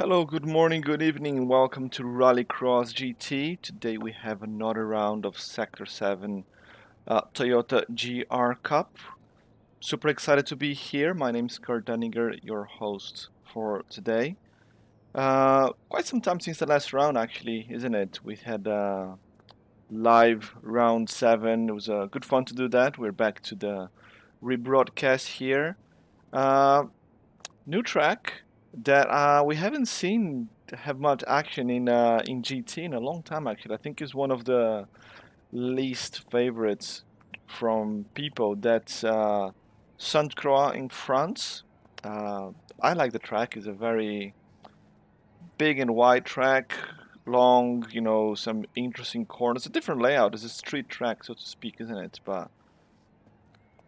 Hello, good morning, good evening, welcome to Rallycross GT. Today we have another round of Sector 7 Toyota GR Cup. Super excited to be here. My name is Kurt Dunninger, your host for today. Quite some time since the last round, actually, isn't it? We had live round 7. It was good fun to do that. We're back to the rebroadcast here. New track that we haven't seen have much action in GT in a long time. Actually, I think is one of the least favorites from people. That's Croix in France. Uh, I like the track. It's a very big and wide track, long. Some interesting corners. A different layout. It's a street track, so to speak, isn't it? But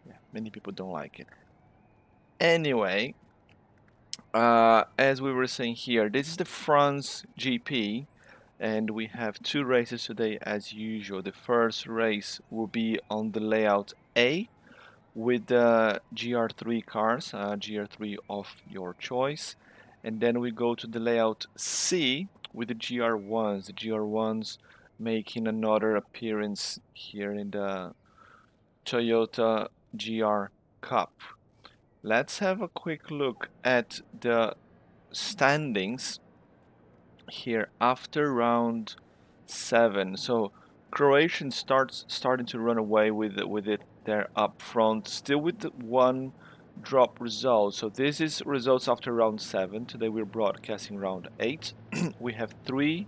yeah, many people don't like it. Anyway. As we were saying here, this is the France GP, and we have two races today as usual. The first race will be on the layout A with the GR3 cars, GR3 of your choice. And then we go to the layout C with the GR1s. The GR1s making another appearance here in the Toyota GR Cup. Let's have a quick look at the standings here after round 7. So Croatian starting to run away with it there up front, still with the one drop result. So this is results after round 7. Today we're broadcasting round 8. We have 3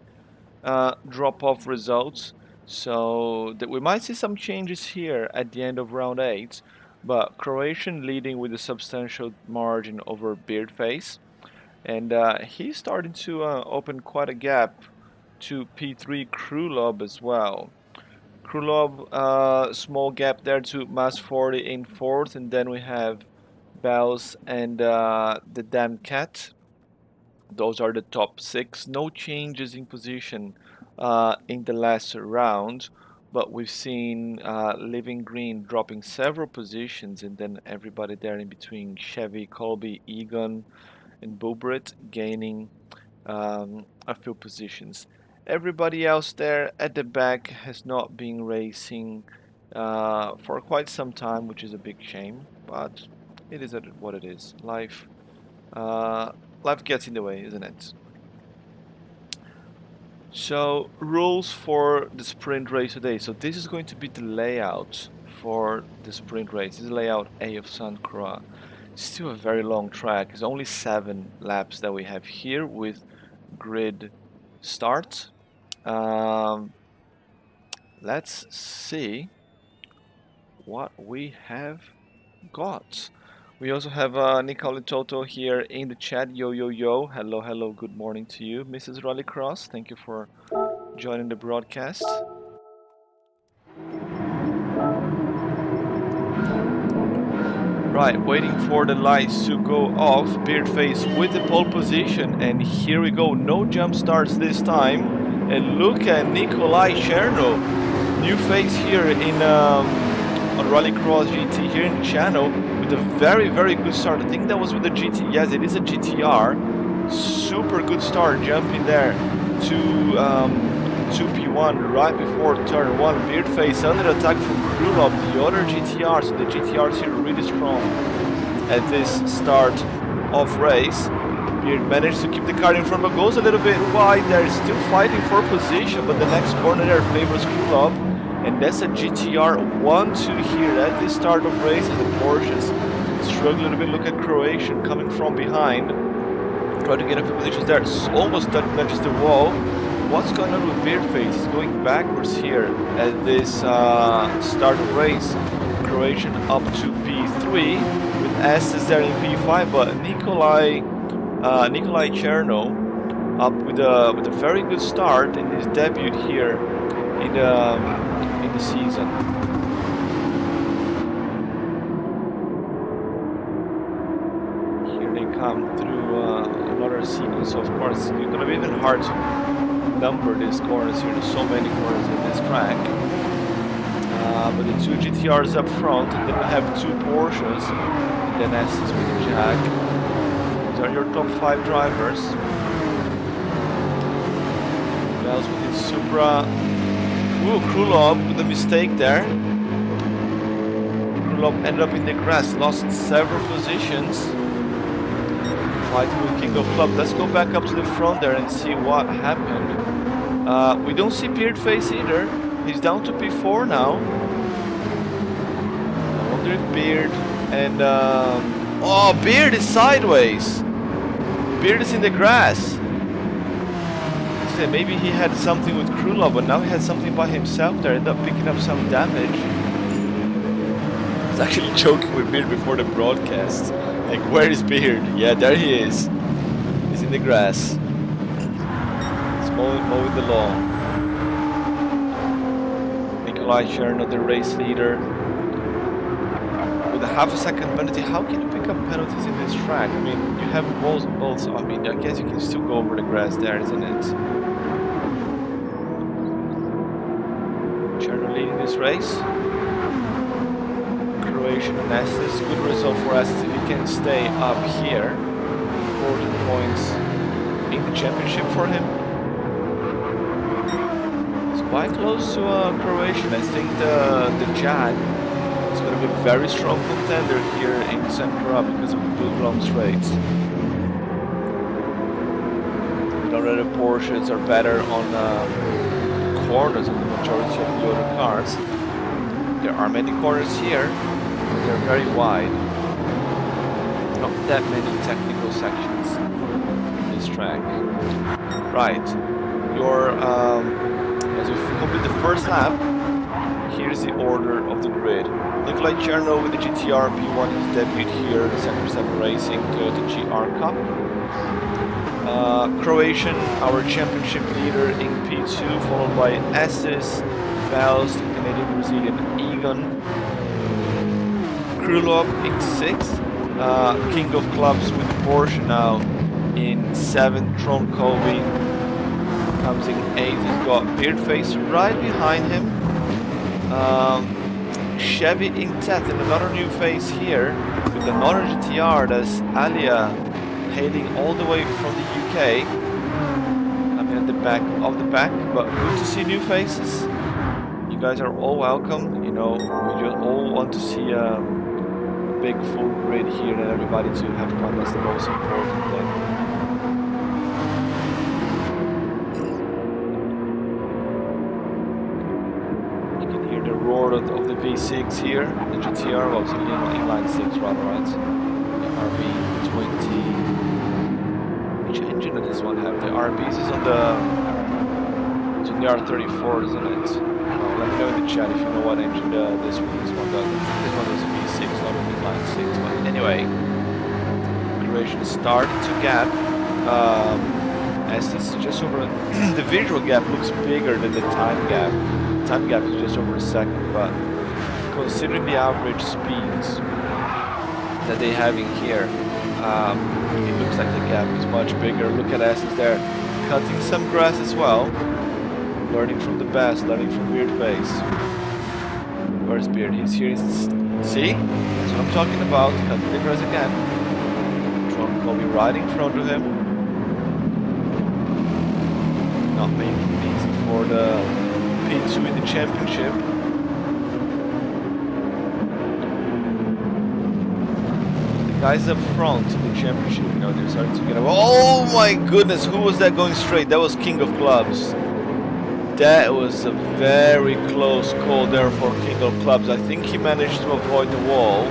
drop-off results. So that we might see some changes here at the end of round 8. But Croatian leading with a substantial margin over Beardface. And he's starting to open quite a gap to P3 Krulov as well. Krulov, small gap there to Mas 40 in 4th. And then we have Bells and the Damn Cat. Those are the top 6. No changes in position in the last round. But we've seen Living Green dropping several positions, and then everybody there in between, Chevy, Colby, Egon, and Bubrit gaining a few positions. Everybody else there at the back has not been racing for quite some time, which is a big shame, but it is what it is. Life gets in the way, isn't it? So, rules for the sprint race today. So this is going to be the layout for the sprint race. This is layout A of Sainte Croix. Still a very long track. It's only 7 laps that we have here with grid start. Let's see what we have got. We also have Nicole Toto here in the chat. Yo, yo, yo. Hello, hello. Good morning to you, Mrs. Rallycross. Thank you for joining the broadcast. Right, waiting for the lights to go off. Beardface with the pole position. And here we go. No jump starts this time. And look at Nikolai Cherno. New face here on Rallycross GT here in the channel. A very, very good start. I think that was with the GT. Yes, it is a GTR. Super good start, jumping there to 2P1 right before turn 1. Beardface under attack from Krulov, the other GTR. So the GTRs here really strong at this start of race. Beard managed to keep the car in front, but goes a little bit wide there. Still fighting for position, but the next corner there favors Krulov. And that's a GTR 1-2 here at the start of races. The Porsches struggle a little bit. Look at Croatian coming from behind. Try to get a few positions there. Almost touches the wall. What's going on with Beardface? He's going backwards here at this start of race. Croatian up to P3 with S's there in P5, but Nikolai Cherno up with a very good start in his debut here in the season. Here they come through another sequence. Of course, it's gonna be even hard to number these corners here. There's so many corners in this track. But the 2 GTRs up front, and then we have 2 Porsches, and then S's with the Jag. These are your top 5 drivers. Bells with his Supra. Ooh, Krulov with a mistake there. Krulov ended up in the grass, lost several positions. Fighting with King of Clubs. Let's go back up to the front there and see what happened. We don't see Beardface either. He's down to P4 now. I wonder if Beard and... oh, Beard is sideways! Beard is in the grass. Maybe he had something with Krulov, but now he had something by himself there. Ended up picking up some damage. I was actually joking with Beard before the broadcast. Like, where is Beard? Yeah, there he is. He's in the grass. He's mowing the lawn. Nikolai Cherno, the race leader. With a half a second penalty, how can you pick up penalties in this track? I mean, you have walls and bolts. I mean, I guess you can still go over the grass there, isn't it? Cherno leading this race. Croatian and Estes. Good result for Estes if he can stay up here. 14 points in the championship for him. It's quite close to Croatian. I think the Jag is going to be a very strong contender here in St. Croix because of the Blue Glom straights. We know that the Porsches are better on corners than the majority of the other cars. There are many corners here, but they're very wide. Not that many technical sections in this track. Right, as you complete the first lap, here's the order of the grid. Nikolai Cherno with the GTR P1, his debut here, the S7R Racing Toyota GR Cup. Croatian, our championship leader in P2, followed by Estes, Bells, the Canadian-Brazilian Egon. Krulov in 6th. King of Clubs with Porsche now in 7th. Tron Colby comes in 8th. He's got Beardface right behind him. Chevy in 10th, and another new face here with another GTR. That's Alia, hailing all the way from the UK. Coming at the back of the pack, but good to see new faces. You guys are all welcome. You know, we just all want to see a big full grid here and everybody to have fun. That's the most important thing. Roar of the V6 here, the GTR, well, it's inline 6 rather, right? The RB20. Which engine does this one have? The RBs is on the R34, isn't it? Well, let me know in the chat if you know what engine this one does. This one is a V6, not an inline 6. But anyway, Croatian started to gap. As this is just over, the visual gap looks bigger than the time gap. Time gap is just over a second, but considering the average speeds that they have in here, it looks like the gap is much bigger. Look at Estes there, cutting some grass as well, learning from the best, learning from Beardface. Where's Beard? He's here. See? That's what I'm talking about, cutting the grass again. Tron Colby right in front of him. Not making it easy for the P2 in the championship. The guys up front in the championship, you know, they're starting to get away. Oh my goodness, who was that going straight? That was King of Clubs. That was a very close call there for King of Clubs. I think he managed to avoid the wall,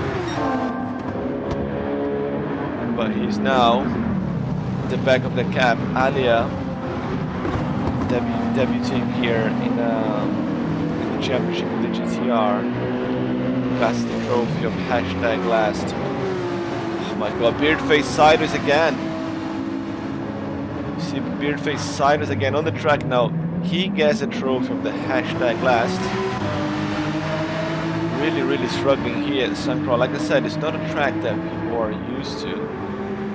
but he's now at the back of the cab. Alia debuting here in the championship with the GTR. That's the trophy of #last. Oh my god, Beardface sideways again. You see Beardface sideways again on the track now. He gets a trophy of the #last. Really struggling here at St. Croix. Like I said, it's not a track that people are used to.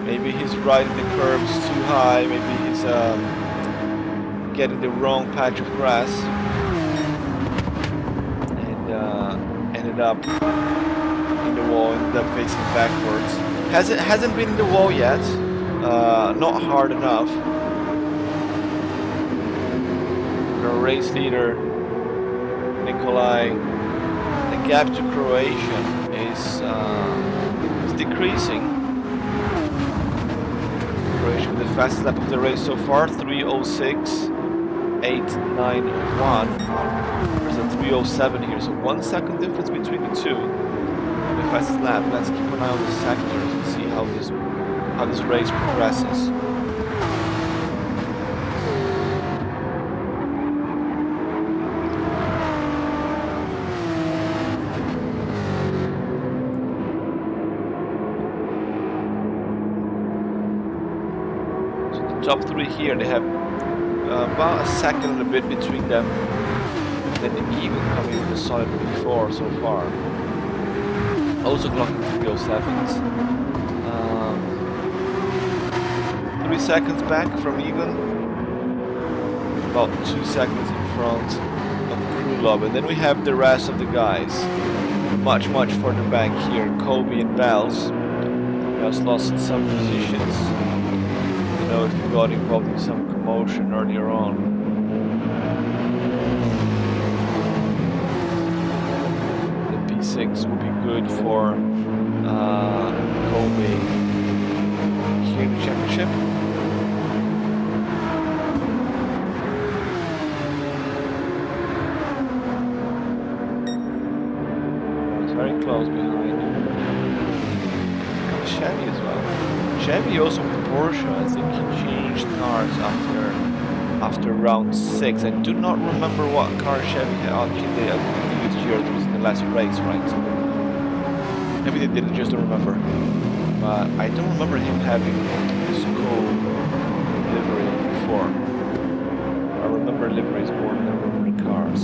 Maybe he's riding the curbs too high, maybe he's getting the wrong patch of grass and ended up in the wall, ended up facing backwards. Hasn't been in the wall yet, not hard enough. our race leader, Nikolai, the gap to Croatian is decreasing. Croatia with the fastest lap of the race so far, 3:06.891. There's a 3:07 here, so 1 second difference between the two. The fastest lap. Let's keep an eye on the sectors and see how this race progresses. Top three here, they have about a second and a bit between them. Then even coming with a solid P4 so far. Also clocking 3:07s. 3 seconds back from even. About 2 seconds in front of Krulov. And then we have the rest of the guys. Much further back here. Kobe and Bells. Bells lost some positions. If you got involved in some commotion earlier on. The P6 will be good for Kobe here in the championship. It's very close behind. Comes Chevy as well. Chevy also with Porsche, I think he changed cars after round 6. I do not remember what car Chevy had. Actually, they used here, it was in the last race, right? Maybe they didn't, just don't remember. But I don't remember him having this cool livery before. I remember liveries more than I remember the cars.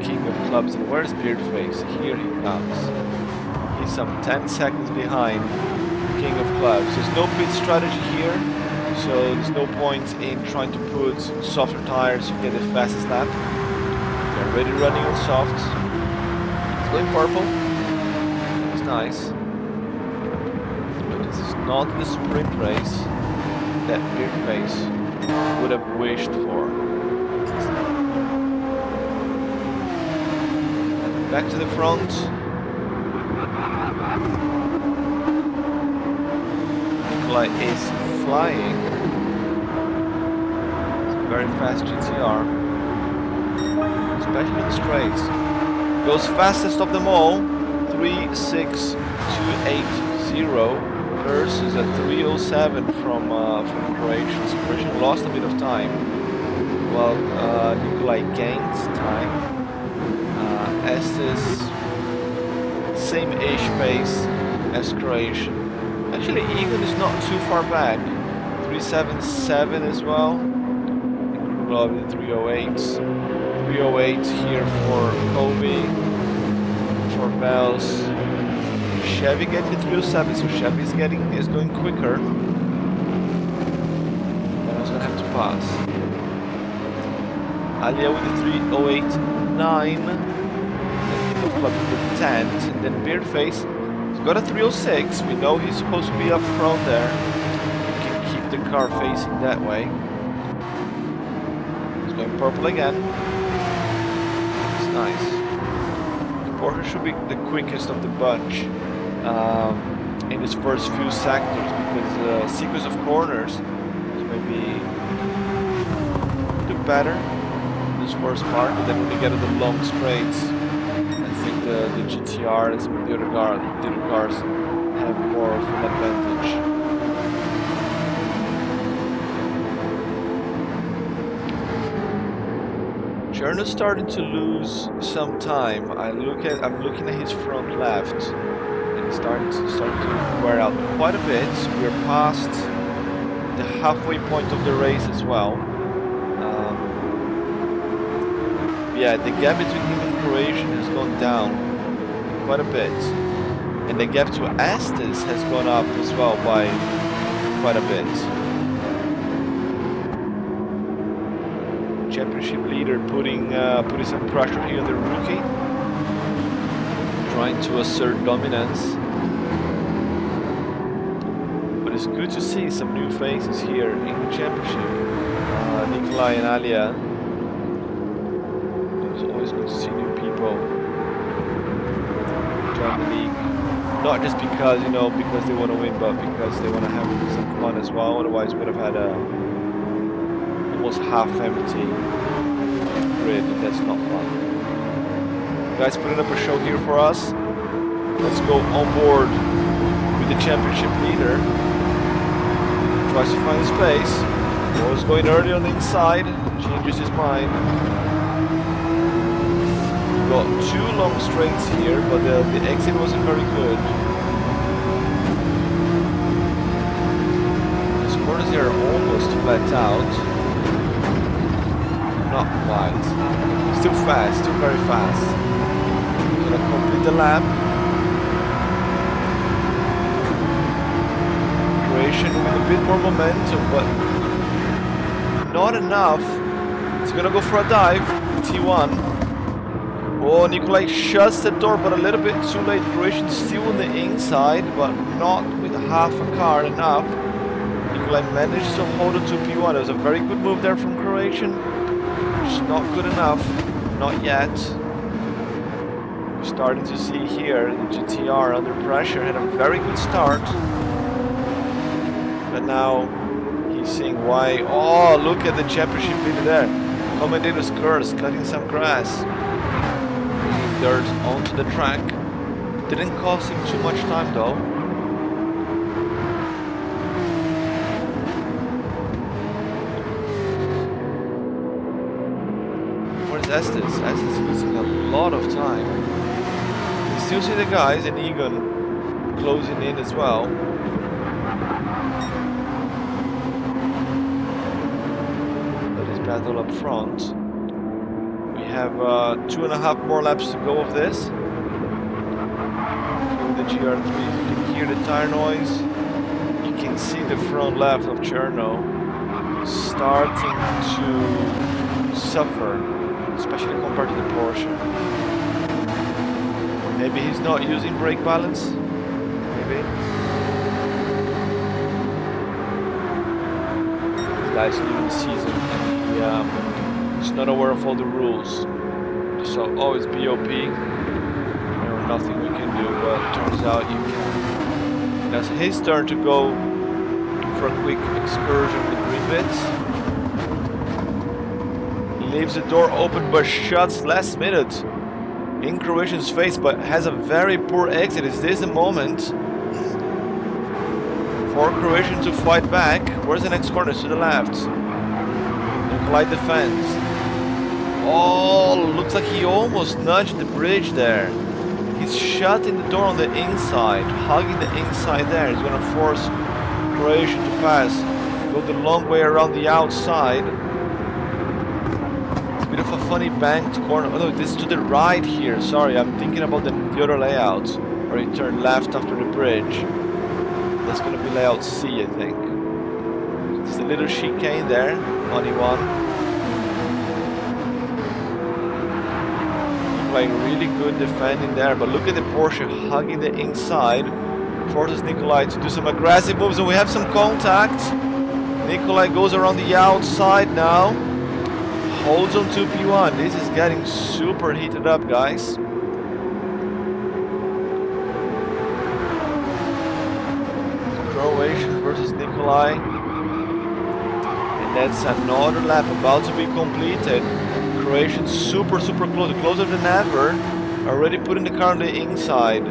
King of Clubs, and where's Beardface? Here he comes. He's some 10 seconds behind King of Clubs. There's no pit strategy here, so there's no point in trying to put softer tires to get the fastest lap. They're already running on softs. It's going purple. It's nice. But this is not the sprint race that Beardface would have wished for. Back to the front. Nikolai is flying. It's a very fast GTR. Especially in the straights. Goes fastest of them all. 3:06.280 versus a 3:07 from Croatia. So Croatia lost a bit of time. While Nikolai gained time. Estes, same-ish pace as Croatian. Actually, Egan is not too far back. 3:77 as well. Krulov in 3:08s. 3:08 here for Kobe, for Bells. Chevy getting the 3:07, so Chevy is going quicker. Then I was gonna have to pass. Alia with the 3:08.9. Club with the 10s, and then Beardface has got a 3:06. We know he's supposed to be up front there. We can keep the car facing that way. He's going purple again. It's nice. The Porsche should be the quickest of the bunch in his first few sectors, because sequence of corners is maybe do better in this first part, but then when you get to the long straights, the GTR and some of the other cars have more of an advantage. Cherno's starting to lose some time. I'm looking at his front left, and he's starting to wear out quite a bit. We're past the halfway point of the race as well. Yeah, the gap between him and Croatian has gone down quite a bit. And the gap to Estes has gone up as well by quite a bit. Championship leader putting some pressure here on the rookie. Trying to assert dominance. it's good to see some new faces here in the championship. Nikolai and Alia. It's always good to see new people join the league. Not just because, you know, because they want to win, but because they want to have some fun as well. Otherwise, we would have had a almost half-empty grid, and that's not fun. Guys, putting up a show here for us. Let's go on board with the championship leader. Tries to find space. Was going early on the inside. Changes his mind. Got 2 long straights here, but the exit wasn't very good. His corners here are almost flat out. Not quite. Still fast, still very fast. Gonna complete the lap. Croatian with a bit more momentum, but not enough. He's gonna go for a dive. T1. Oh, Nikolai shuts the door, but a little bit too late. Croatian still on the inside, but not with half a car enough. Nikolai managed to hold on to P1. It was a very good move there from Croatian. Just not good enough. Not yet. We're starting to see here the GTR under pressure. Had a very good start. But now he's seeing why. Oh, look at the championship leader there. Commentator's curse, cutting some grass. Dirt onto the track. Didn't cost him too much time though. Where's Estes? Estes is losing a lot of time. You still see the guys and Egon closing in as well. That is battle up front. We have 2.5 more laps to go of this. With the GR3, you can hear the tire noise. You can see the front left of Cherno starting to suffer, especially compared to the Porsche. Maybe he's not using brake balance. Maybe. This guy's new in the season, and he's not aware of all the rules. So always BOP. There's nothing we can do, but turns out you can. Now it's his turn to go for a quick excursion with green bits. Leaves the door open but shuts last minute in Croatian's face, but has a very poor exit. Is this the moment for Croatian to fight back? Where's the next corner? To the left. Nikolai defends. Oh, looks like he almost nudged the bridge there. He's shutting the door on the inside, hugging the inside there. He's gonna force Croatian to pass. Go the long way around the outside. It's a bit of a funny banked corner. Oh no, this is to the right here. Sorry, I'm thinking about the other layout, where he turned left after the bridge. That's gonna be layout C, I think. There's a little chicane there, funny one. Like really good defending there, but look at the Porsche hugging the inside. Forces Nikolai to do some aggressive moves, and we have some contact. Nikolai goes around the outside now. Holds on to P1. This is getting super heated up, guys. Croatian versus Nikolai. And that's another lap about to be completed. Croatian super close, closer than ever. Already putting the car on the inside. I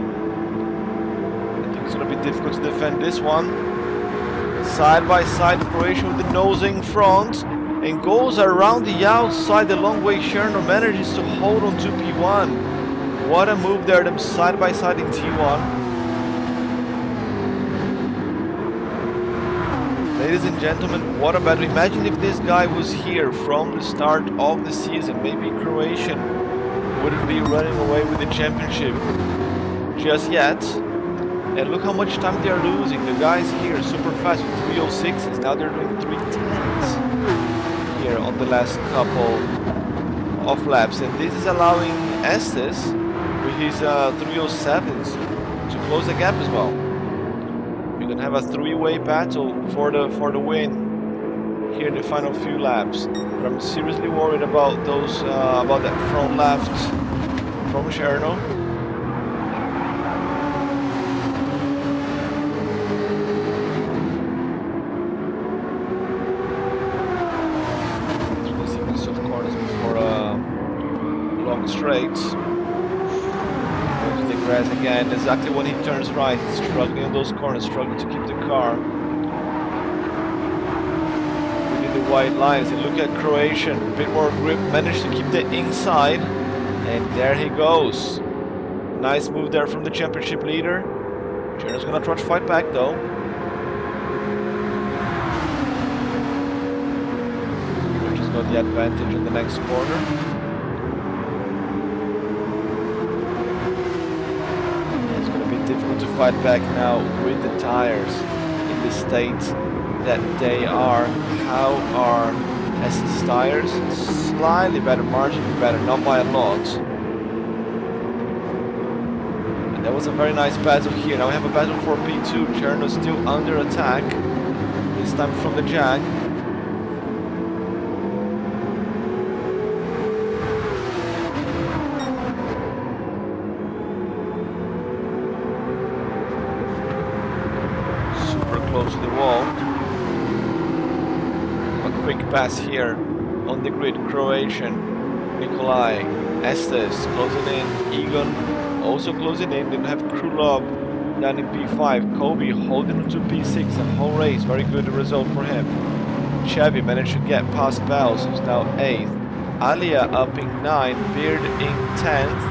think it's gonna be difficult to defend this one. Side by side, Croatian with the nose in front and goes around the outside the long way. Cherno manages to hold on to P1. What a move there, them side by side in T1. Ladies and gentlemen, what a battle. Imagine if this guy was here from the start of the season. Maybe Croatian wouldn't be running away with the championship just yet. And look how much time they are losing. The guys here super fast with 306s. Now they're doing 310s here on the last couple of laps. And this is allowing Estes with his 307s to close the gap as well. We You're gonna have a three-way battle for the win here in the final few laps. But I'm seriously worried about those about that front left from Cherno. Through the sequence of corners before long straights. Goes to the grass again. Exactly when he turns right, struggling on those corners, struggling to keep the car within the white lines. And look at Croatian, a bit more grip, managed to keep the inside, and there he goes. Nice move there from the championship leader. Cherno's gonna try to fight back though. Rich got the advantage in the next corner. It's gonna be difficult to fight back now with the tires in the state that they are. How are SS tires? Slightly better, marginally better, not by a lot. And that was a very nice battle here. Now we have a battle for P2. Cherno still under attack. This time from the Jag. Super close to the wall. Quick pass here on the grid. Croatian, Nikolai, Estes closing in, Egon also closing in. Then have Krulov down in P5, Kobe holding on to P6 and whole race, very good result for him. Chevy managed to get past Bells, who's now 8th. Alia up in 9th, Beard in 10th,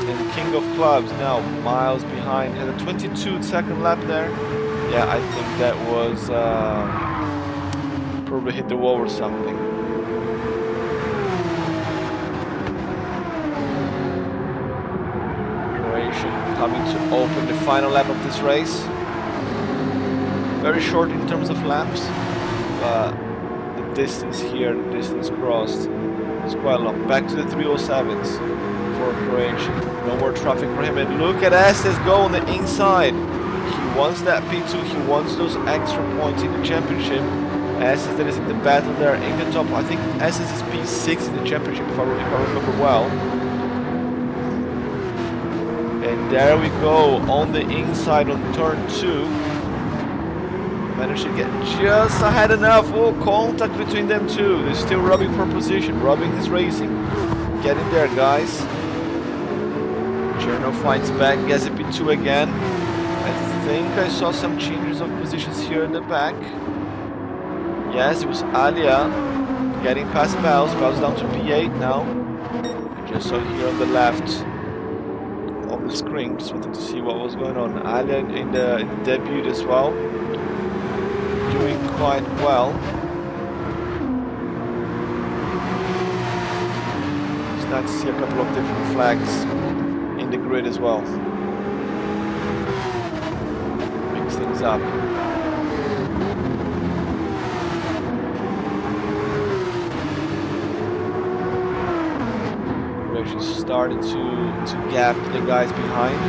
and King of Clubs now miles behind. Had a 22-second lap there. Yeah, I think that was probably hit the wall or something. Croatian coming to open the final lap of this race. Very short in terms of laps, but the distance here, the distance crossed, is quite long. Back to the 307s for Croatian. No more traffic for him. And look at Estes go on the inside. He wants that P2, he wants those extra points in the championship. Estes that is in the battle there in the top. I think Estes is P6 in the championship if I remember well. And there we go on the inside on turn 2. Managed to get just ahead enough. Oh, contact between them two. They're still rubbing for position. Rubbing is racing. Getting there, guys. Cherno fights back. Gets a P2 again. I think I saw some changes of positions here in the back. Yes, it was Alia getting past Bells. Bells down to P8 now. I just saw here on the left of the screen. Just wanted to see what was going on. Alia in the debut as well. Doing quite well. It's nice to see a couple of different flags in the grid as well. Mix things up. Starting to gap the guys behind.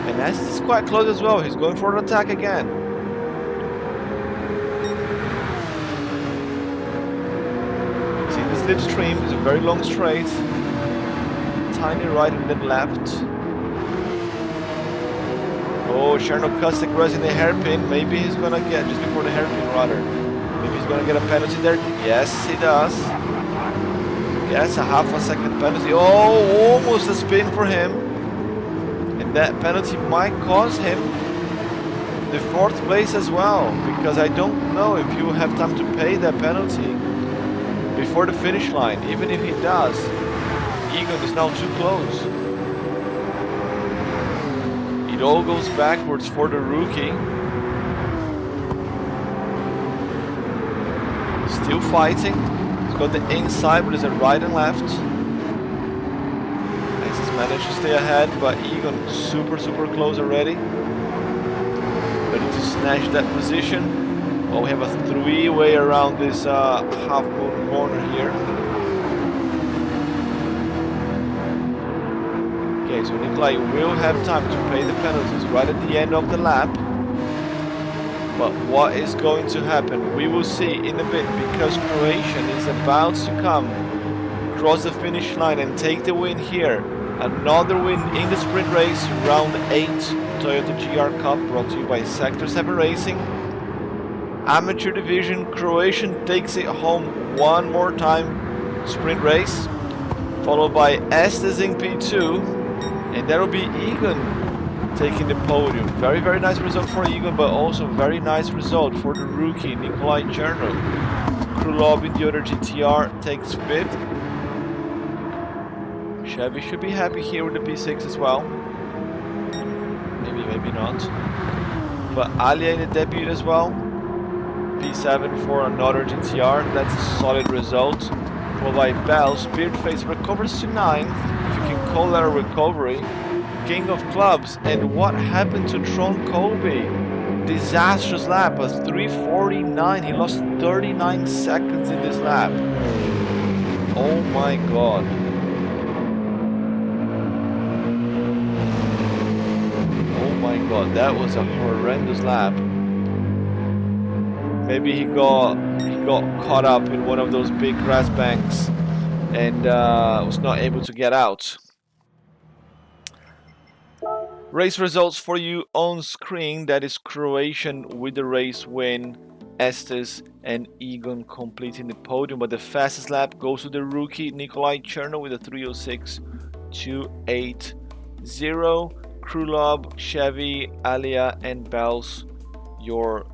And Estes is quite close as well. He's going for an attack again. See the slipstream is a very long straight. Tiny right and then left. Oh, Cherno cuts the grass in the hairpin. Maybe he's gonna get, just before the hairpin rather. Maybe he's gonna get a penalty there. Yes, he does. Yes, a half a second penalty. Oh, almost a spin for him. And that penalty might cost him the 4th place as well. Because I don't know if you have time to pay that penalty before the finish line. Even if he does, Egon is now too close. It all goes backwards for the rookie. Still fighting. He's got the inside, but there's a right and left. He's managed to stay ahead, but Egon super close already. Ready to snatch that position. Oh, we have a 3-way around this half moon corner here. Okay, so Nikolai will have time to pay the penalties right at the end of the lap. But what is going to happen? We will see in a bit, because Croatian is about to come cross the finish line and take the win here. Another win in the sprint race, round 8, Toyota GR Cup, brought to you by Sector 7 Racing. Amateur division, Croatian takes it home one more time, sprint race, followed by Estes in P2, and that will be Egan taking the podium. Very, very nice result for Egan, but also very nice result for the rookie Nikolai Cherno. Krulov in the other GTR takes 5th. Chevy should be happy here with the P6 as well. Maybe, maybe not. But Alia in the debut as well. P7 for another GTR. That's a solid result. Followed by Bell. Spiritface recovers to 9th. If you can call that a recovery. King of Clubs. And what happened to Tron Colby? Disastrous lap. A 3:49. He lost 39 seconds in this lap. Oh my god. Oh my god, that was a horrendous lap. Maybe he got caught up in one of those big grass banks and was not able to get out. Race results for you on screen. That is Croatian with the race win, Estes and Egan completing the podium, but the fastest lap goes to the rookie Nikolai Cherno with a 3:06.280. Krulov, Chevy, Alia and Bells, your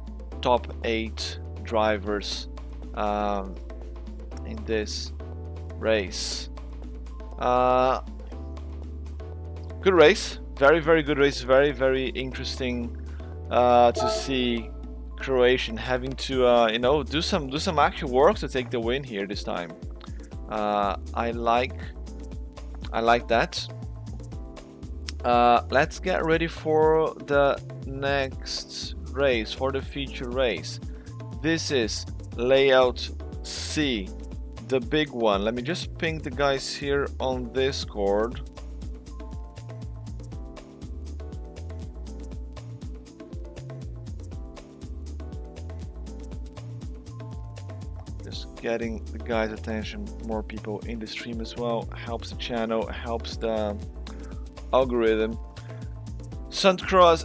top 8 drivers in this race. Good race. Very, very good race. Very, very interesting to see Croatian having to, you know, do some actual work to take the win here this time. I like that. Let's get ready for the next race, for the feature race. This is layout C, the big one. Let me just ping the guys here on Discord. Getting the guys' attention, more people in the stream as well, helps the channel, helps the algorithm. Saint Croix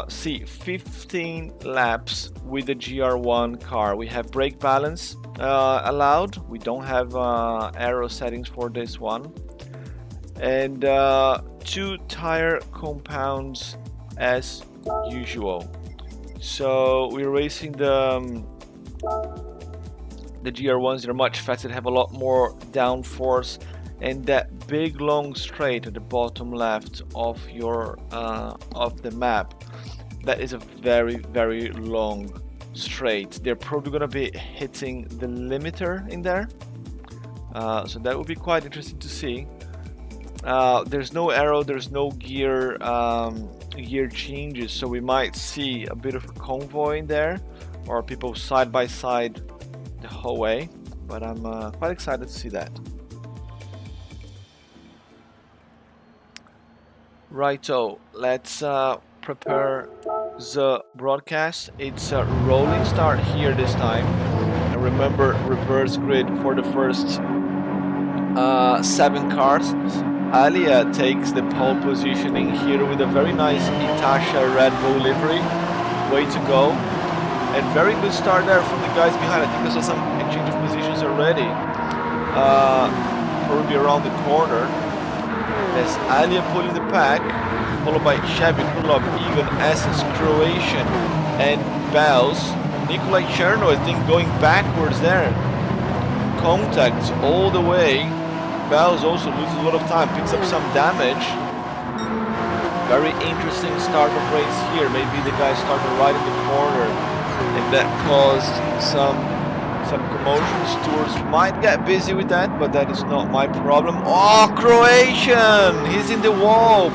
C, 15 laps with the GR1 car. We have brake balance allowed. We don't have aero settings for this one. And 2 tire compounds as usual. So we're racing the GR1s. They're much faster, they have a lot more downforce, and that big long straight at the bottom left of your of the map, that is a very, very long straight. They're probably gonna be hitting the limiter in there, so that would be quite interesting to see. There's no aero, there's no gear changes, so we might see a bit of a convoy in there, or people side by side the whole way, but I'm quite excited to see that. Righto, let's prepare the broadcast. It's a rolling start here this time, and remember, reverse grid for the first 7 cars. Alia takes the pole positioning here with a very nice Itasha Red Bull livery. Way to go. And very good start there from the guys behind. I think I saw some exchange of positions already. Probably around the corner. There's Alia pulling the pack, followed by Chevy, Krulov, Egan, Estes, Croatian, and Bells. Nikolai Cherno, I think, going backwards there. Contact all the way. Bells also loses a lot of time, picks up some damage. Very interesting start of race here. Maybe the guy started right in the corner, and that caused some commotion. Stewards might get busy with that, but that is not my problem. Oh, Croatian! He's in the wall.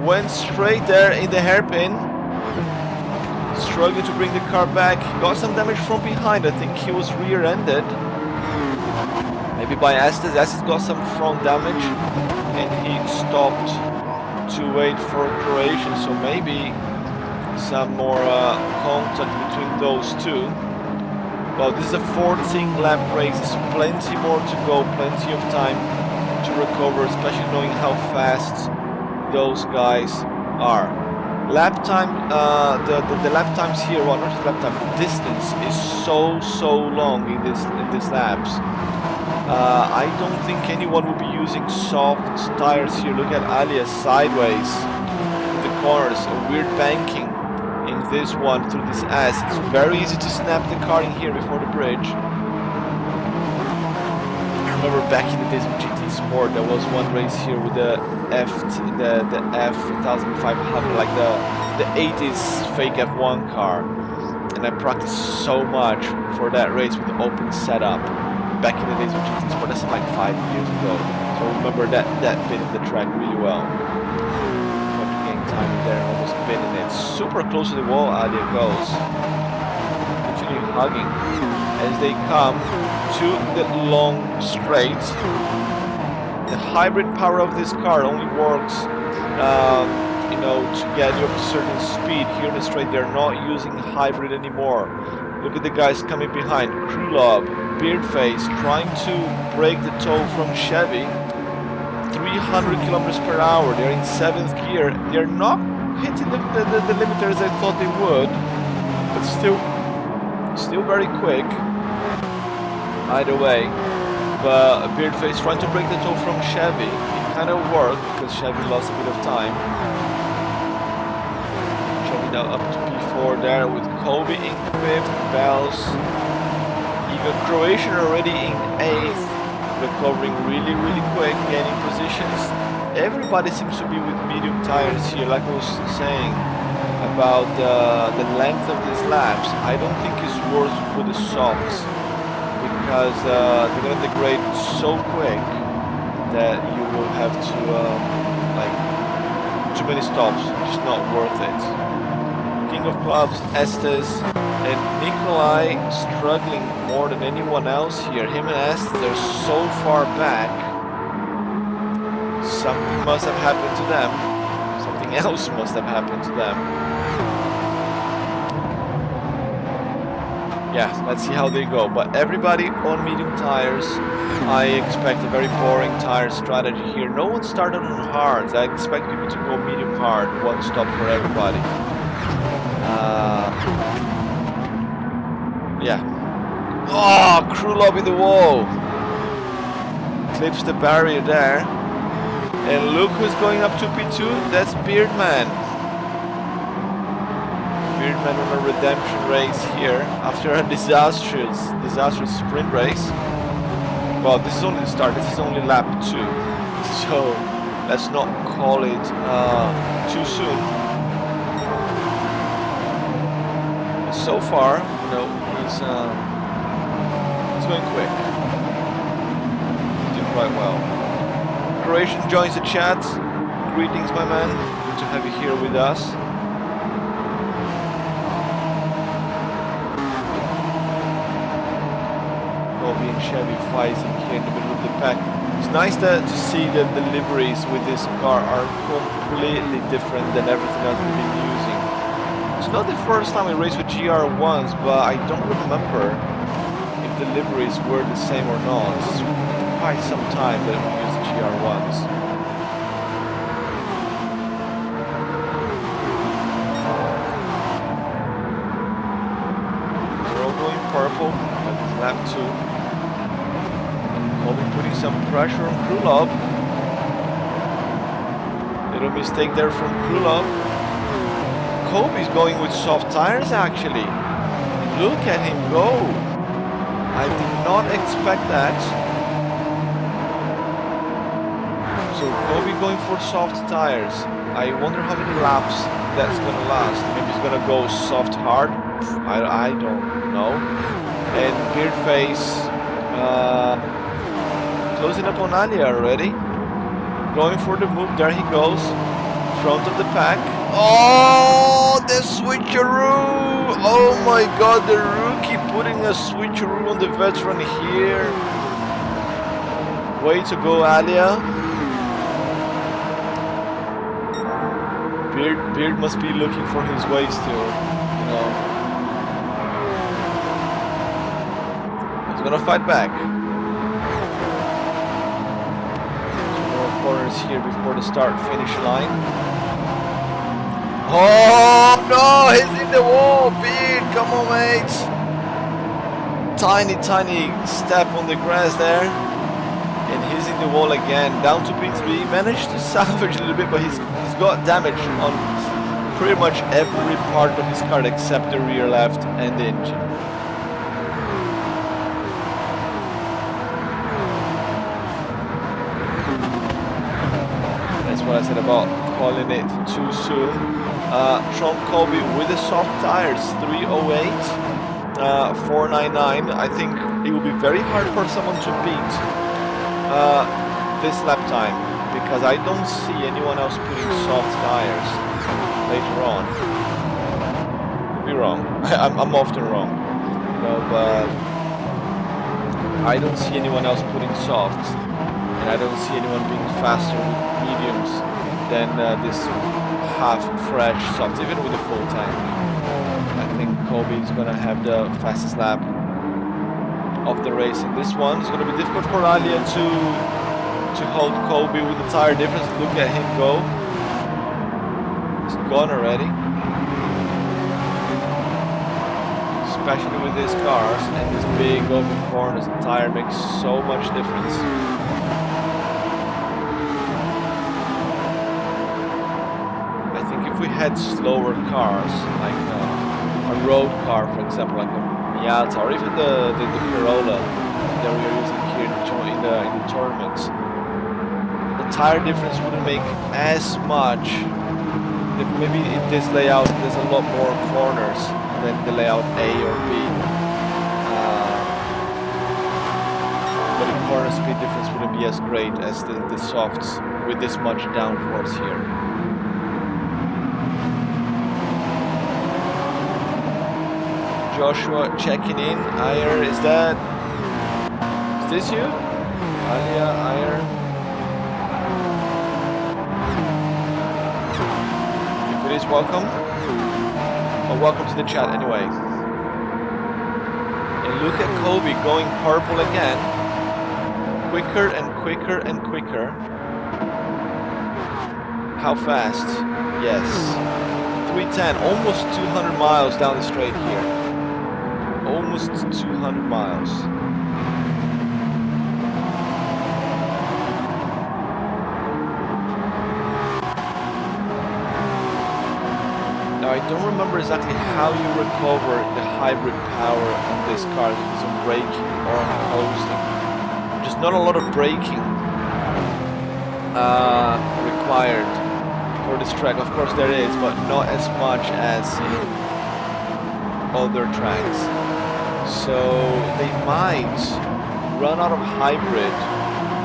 Went straight there in the hairpin. Struggling to bring the car back. Got some damage from behind. I think he was rear-ended. Maybe by Estes. Estes got some front damage. and he stopped to wait for Croatian, so maybe some more contact between those two. Well, this is a 14-lap race. There's plenty more to go, plenty of time to recover, especially knowing how fast those guys are. Lap time, the lap times here, well, not just lap time, the distance is so long in these laps. I don't think anyone will be using soft tires here. Look at Alia sideways in the corners, a weird banking in this one through this S. It's very easy to snap the car in here before the bridge. I remember back in the days of GT Sport, there was one race here with the F1500, like the 80s fake F1 car, and I practiced so much for that race with the open setup back in the days of GT Sport. That's like 5 years ago, so I remember that bit of the track really well. Time there, almost pinning it. Super close to the wall, Alia goes. Literally hugging as they come to the long straight. The hybrid power of this car only works, you know, to get you up to a certain speed. Here in the straight, they're not using hybrid anymore. Look at the guys coming behind. Krylov, Beardface, trying to break the toe from Chevy. 300 kilometers per hour. They're in 7th gear. They're not hitting the limiter as I thought they would, but still very quick. Either way, but Beardface trying to break the toe from Chevy. It kind of worked because Chevy lost a bit of time. Chevy now up to P4 there with Kobe in 5th, Bells. Even Croatian already in 8th. Recovering really quick, gaining positions. Everybody seems to be with medium tires here, like I was saying about the length of these laps. I don't think it's worth to put the softs because they're gonna degrade so quick that you will have to like too many stops. Just not worth it. King of Clubs, Estes, and Nikolai struggling more than anyone else here. Him and Estes, they're so far back. Something must have happened to them. Something else must have happened to them. Yeah, let's see how they go. But everybody on medium tires. I expect a very boring tire strategy here. No one started on hards. I expect people to go medium hard. One stop for everybody. Yeah. Oh, Krylov in the wall. Clips the barrier there. And look who's going up to P2. That's Beardman. Beardman on a redemption race here after a disastrous sprint race. Well, this is only the start. This is only lap 2. So let's not call it too soon. So far, you know, he's going quick. Doing quite well. Croatian joins the chat. Greetings, my man. Good to have you here with us. Kobe and Chevy fighting here in the middle of the pack. It's nice to see that the liveries with this car are completely different than everything else we've been using. It's not the first time we raced with GR1s, but I don't remember if the liveries were the same or not. It's quite some time that we used GR1s. They're all going purple. That is lap 2. Kobe putting some pressure on Krylov. Little mistake there from Krylov. Kobe's going with soft tires actually. Look at him go. I did not expect that. So Kobe going for soft tires. I wonder how many laps that's gonna last. Maybe he's gonna go soft hard. I don't know. And Beardface closing up on Alia already. Going for the move. There he goes. Front of the pack. Oh, the switcheroo! Oh my god, the rookie putting a switcheroo on the veteran here. Way to go, Alia. Beard must be looking for his way still, you know. He's gonna fight back. Two more corners here before the start-finish line. Oh no, he's in the wall, Beard, come on mate. Tiny step on the grass there. And he's in the wall again, down to P3, managed to salvage a little bit, but he's got damage on pretty much every part of his car except the rear left and the engine. That's what I said about calling it too soon. Sean Colby with the soft tires, 308, 499. I think it will be very hard for someone to beat this lap time, because I don't see anyone else putting soft tires later on. Could be wrong. I'm often wrong. No, but I don't see anyone else putting softs, and I don't see anyone being faster with mediums than this half fresh soft, even with a full tank. I think Kobe is gonna have the fastest lap of the race, and this one is going to be difficult for Alia to hold Kobe with the tire difference. Look at him go. He's gone already. Especially with these cars and these big open corners, the tire makes so much difference. I think if we had slower cars, like a road car, for example, like a Miata, or even the Corolla that we are using here in the tournaments, the tire difference wouldn't make as much. Maybe in this layout there's a lot more corners than the layout A or B, but the corner speed difference wouldn't be as great as the softs with this much downforce here. Joshua checking in. Ayer, is this you? Alia, Ayer. If it is, welcome. Or welcome to the chat anyway. And look at Kobe going purple again. Quicker and quicker and quicker. How fast? Yes. 310, almost 200 miles down the straight here. Almost 200 miles. Now I don't remember exactly how you recover the hybrid power on this car, if it's on braking or on coasting. Just not a lot of braking required for this track. Of course there is, but not as much as in other tracks. So they might run out of hybrid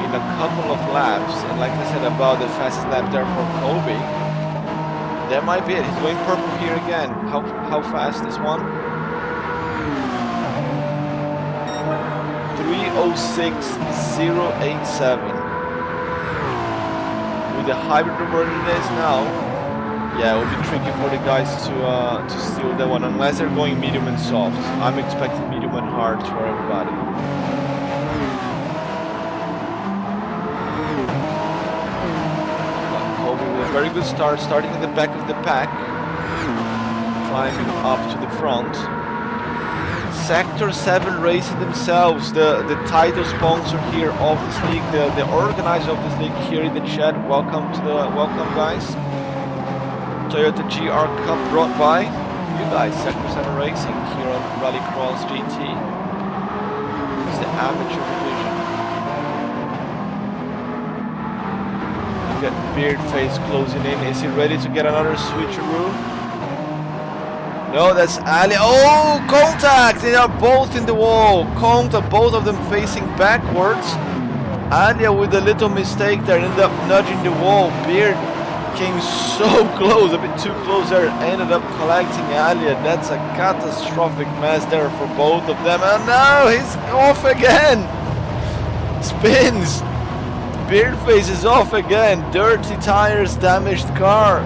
in a couple of laps, and like I said about the fastest lap there for Kobe, that might be it. He's going purple here again. How fast is one? 3:06.087. With the hybrid reverted it is now. Yeah, it will be tricky for the guys to steal that one, unless they're going medium and soft. I'm expecting medium and hard for everybody. Kobe with a very good start, starting in the back of the pack, climbing up to the front. Sector 7 Racing themselves, the title sponsor here of this league, the organizer of this league here in the chat. Welcome guys. Toyota GR Cup brought by you guys, Sector 7 Racing here on Rallycross GT. It's the amateur division. Look at Beardface closing in. Is he ready to get another switcheroo? No, that's Ali. Oh, contact! They are both in the wall. Contact, both of them facing backwards. Alia with a little mistake there, ended up nudging the wall. Beard came so close, a bit too close there, ended up collecting Alia. That's a catastrophic mess there for both of them. And now he's off again. Spins. Beardface is off again. Dirty tires, damaged car.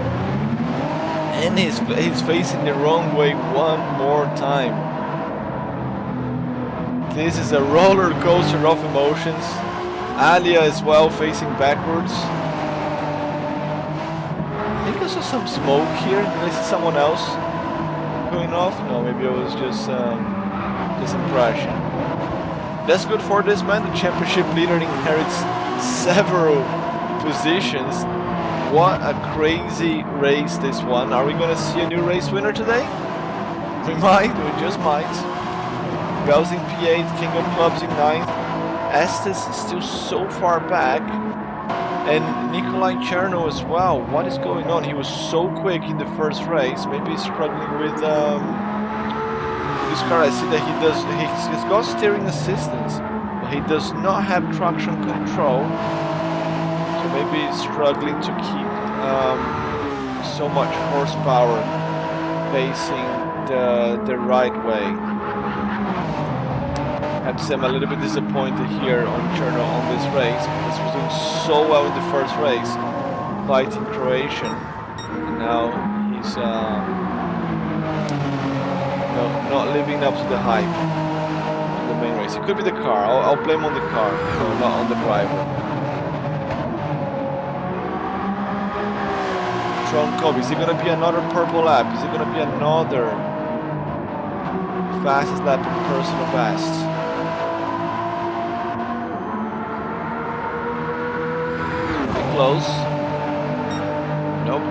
And he's facing the wrong way one more time. This is a roller coaster of emotions. Alia as well facing backwards. I think I saw some smoke here. Did I see someone else going off? No, maybe it was just impression. That's good for this man. The championship leader inherits several positions. What a crazy race this one. Are we gonna see a new race winner today? We might, we just might. Gauss in P8, King of Clubs in 9th. Estes is still so far back. And Nikolai Cherno as well. What is going on? He was so quick in the first race. Maybe he's struggling with this car. I see that he's got steering assistance, but he does not have traction control. So maybe he's struggling to keep so much horsepower facing the right way. I have to say I'm a little bit disappointed here on Cherno on this race because he was doing so well in the first race fighting Croatian, and now he's not living up to the hype in the main race. It could be the car. I'll blame on the car, no, not on the driver. Tron Kobe, is it going to be another purple lap? Is it going to be another fastest lap in personal best? Close. Nope.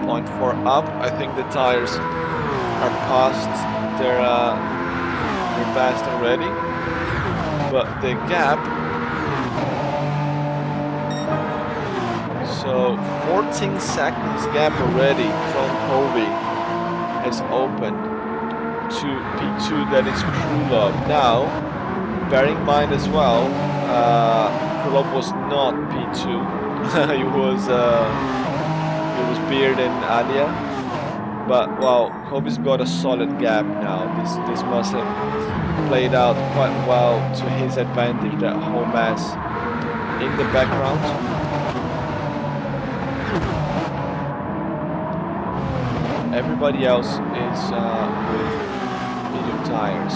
0.4 up. I think the tires are past their best already, but the gap. So 14 seconds gap already from Kobe has opened to P2. That is Krulov. Now, bear in mind as well, Krulov was not P2. He was Beard and Alia, but well, Kobe's got a solid gap now. This must have played out quite well to his advantage, that whole mess in the background. Everybody else is with medium tires.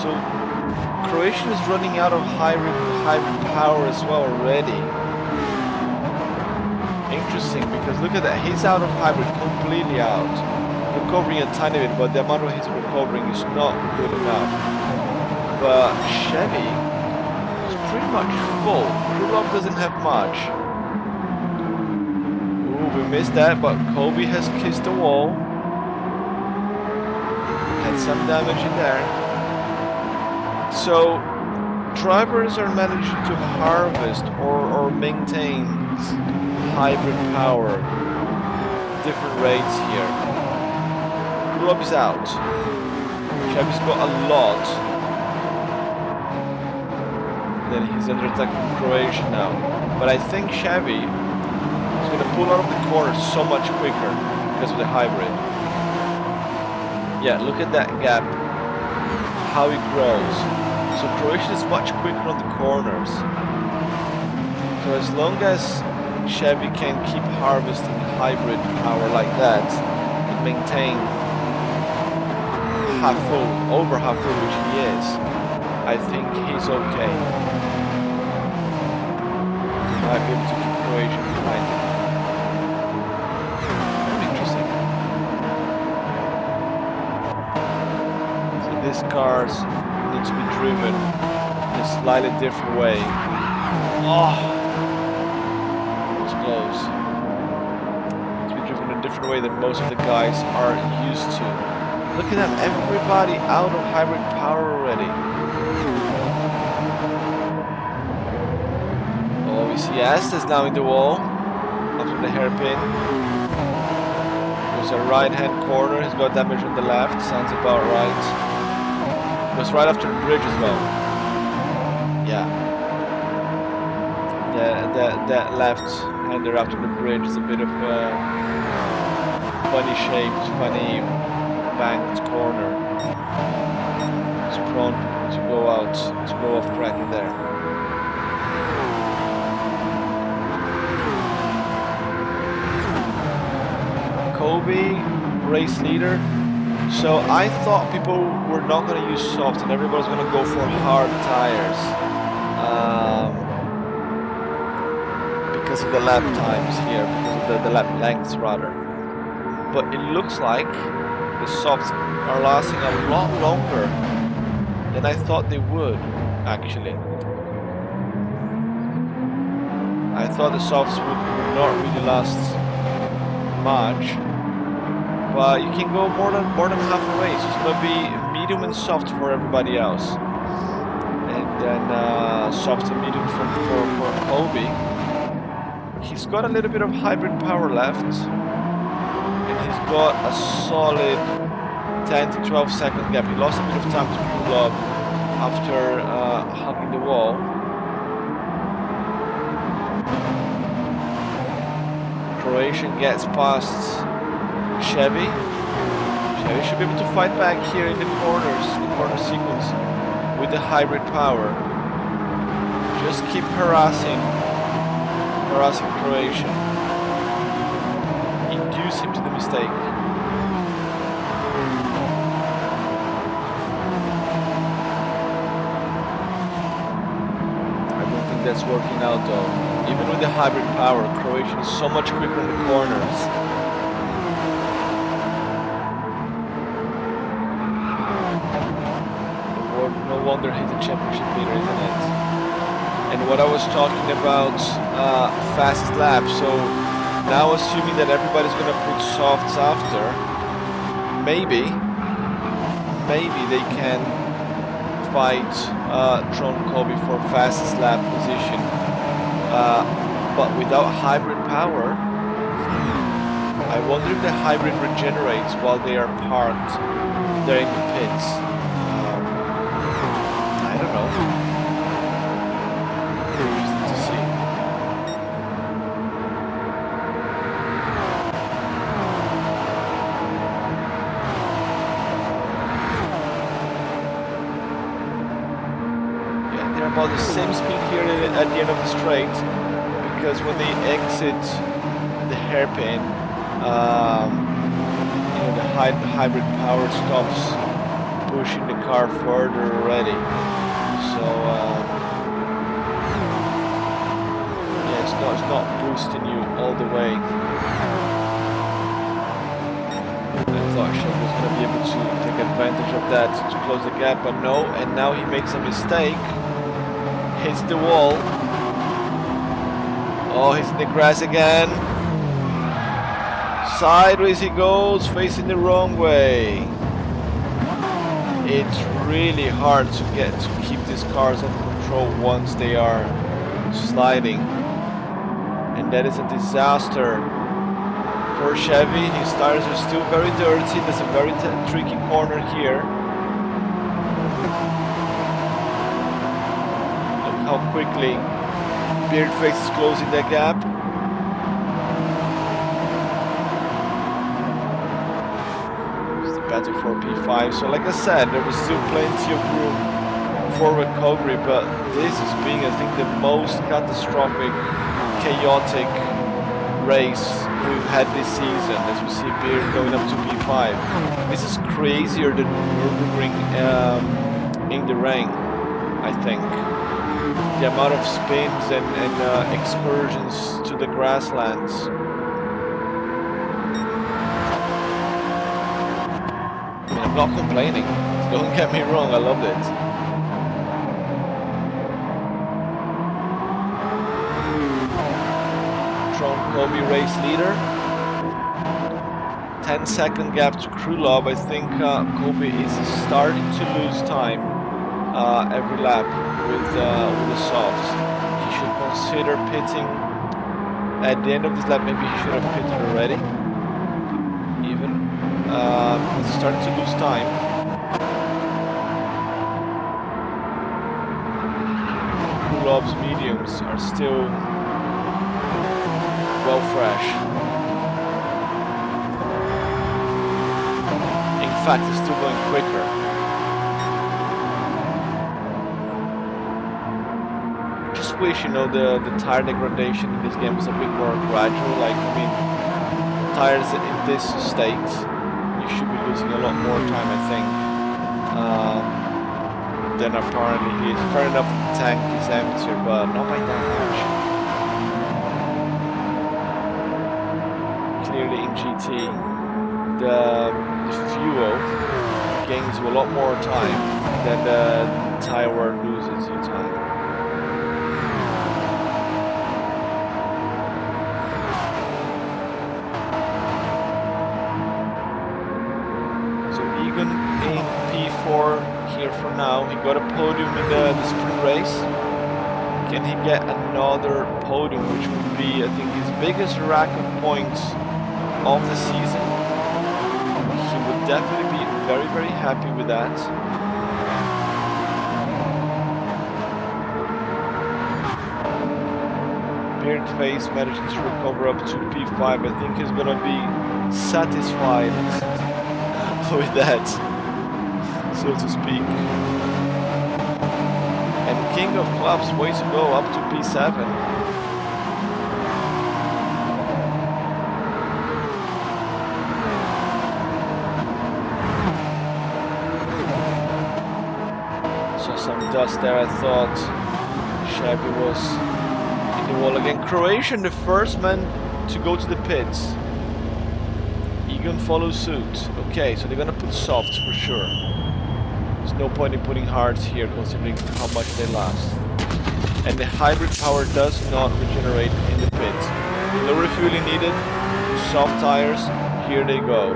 So Croatian is running out of hybrid power as well already. Interesting, because look at that, he's out of hybrid, completely out. Recovering a tiny bit, but the amount of he's recovering is not good enough. But Chevy is pretty much full. Krulov doesn't have much. Ooh, we missed that, but Kobe has kissed the wall. Had some damage in there. So drivers are managing to harvest or maintain hybrid power, different rates here. Krulov is out. Chevy's got a lot. Then he's under attack from Croatia now. But I think Chevy is going to pull out of the corner so much quicker because of the hybrid. Yeah, look at that gap, how it grows. So Croatia is much quicker on the corners. So as long as Chevy can keep harvesting hybrid power like that and maintain half full, over half full, which he is, I think he's okay. He might be able to keep Croatia behind him. Very interesting. So these cars need to be driven in a slightly different way. Oh, it was close. Needs to be driven in a different way than most of the guys are used to. Look at them, everybody out of hybrid power already. Oh, we see Estes now in the wall after the hairpin. There's a right hand corner, he's got damage on the left, sounds about right. Goes right after the bridge as well. Yeah. That left hander after the bridge is a bit of a funny shaped, funny banked corner. It's prone to go out, to go off track in there. Kobe, race leader. So I thought people were not going to use soft and everybody's going to go for hard tires because of the lap times here, because of the lap lengths rather. But it looks like the softs are lasting a lot longer than I thought they would, actually. I thought the softs would not really last much, but you can go more than half a race. It's gonna be medium and soft for everybody else, and then soft and medium for Kobe. He's got a little bit of hybrid power left, and he's got a solid 10 to 12 second gap. He lost a bit of time to cool up after hugging the wall. Croatian gets past Chevy. Chevy should be able to fight back here in the corners, the corner sequence, with the hybrid power. Just keep harassing Croatian. Induce him to the mistake. I don't think that's working out though. Even with the hybrid power, Croatian is so much quicker in the corners. No wonder he's a championship leader, isn't it? And what I was talking about, fastest lap. So now, assuming that everybody's gonna put softs after, maybe they can fight Tron Kobe for fastest lap position. But without hybrid power, I wonder if the hybrid regenerates while they are parked there in the pits. I don't know. Interesting to see. Yeah, they're about the same speed here at the end of the straight, because when they exit the hairpin, you know, the hybrid power stops pushing the car further already. So yeah, it's not boosting you all the way. I thought Chevy was going to be able to take advantage of that to close the gap, but no. And now he makes a mistake, hits the wall. Oh, he's in the grass again. Sideways he goes, facing the wrong way. It's really hard to keep these cars under control once they are sliding. And that is a disaster for Chevy. His tires are still very dirty. There's a very tricky corner here. Look how quickly Beardface is closing the gap. It's the battle for P5. So like I said, there was still plenty of room for recovery, but this is being, I think, the most catastrophic, chaotic race we've had this season, as we see Beard going up to P5. This is crazier than Nürburgring in the rain, I think. The amount of spins and excursions to the grasslands. I mean, I'm not complaining, don't get me wrong, I loved it. Tron Kobe race leader. 10-second gap to Krylov. I think Kobe is starting to lose time every lap with the softs. He should consider pitting at the end of this lap. Maybe he should have pitted already. Even he's starting to lose time. Krylov's mediums are still well fresh. In fact, it's still going quicker. Wish, you know, the tire degradation in this game was a bit more gradual. Like, I mean, tires in this state, you should be losing a lot more time, I think, than apparently he is. Fair enough, the tank is empty, but not by that much. Clearly in GT, the fuel gains you a lot more time than the tire wear loses you time. In P4 here for now. He got a podium in the sprint race. Can he get another podium, which would be, I think, his biggest rack of points of the season? He would definitely be very, very happy with that. Beard Face managing to recover up to P5. I think he's gonna be satisfied with that, so to speak. And King of Clubs, ways to go up to P7. Saw some dust there. I thought Shabby was in the wall again. Croatian, the first man to go to the pits. Egan follows suit. Okay, so they're gonna put softs for sure. There's no point in putting hards here considering how much they last. And the hybrid power does not regenerate in the pits. No refueling needed. Soft tires. Here they go.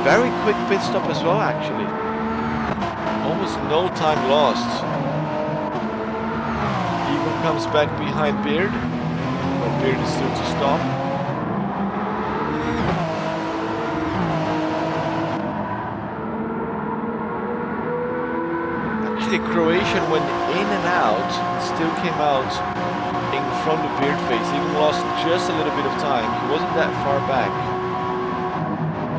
Very quick pit stop as well, actually. Almost no time lost. Egan comes back behind Beard, but Beard is still to stop. The Croatian went in and out, still came out in front of Beard Face. Even lost just a little bit of time. He wasn't that far back.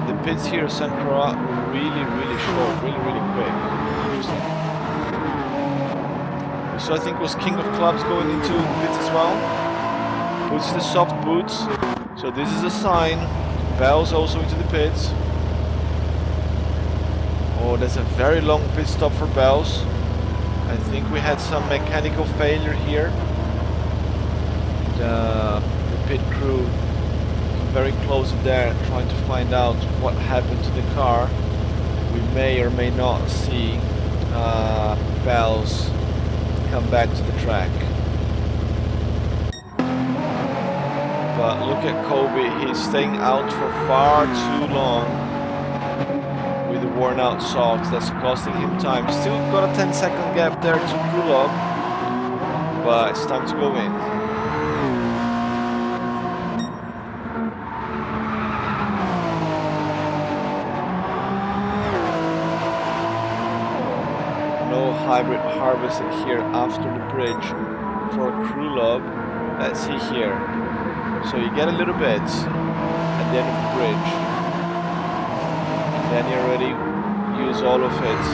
The pits here of St. Croix were really, really short, really, really quick. Interesting. So I think it was King of Clubs going into the pits as well. Puts the soft boots. So this is a sign. Bell's also into the pits. Oh, that's a very long pit stop for Bells. I think we had some mechanical failure here. The pit crew very close there, trying to find out what happened to the car. We may or may not see Bells come back to the track. But look at Kobe, he's staying out for far too long with the worn out softs. That's costing him time. Still got a 10-second gap there to Krulov, but it's time to go in. No hybrid harvesting here after the bridge for Krulov. Let's see here. So you get a little bit at the end of the bridge. Then you already use all of it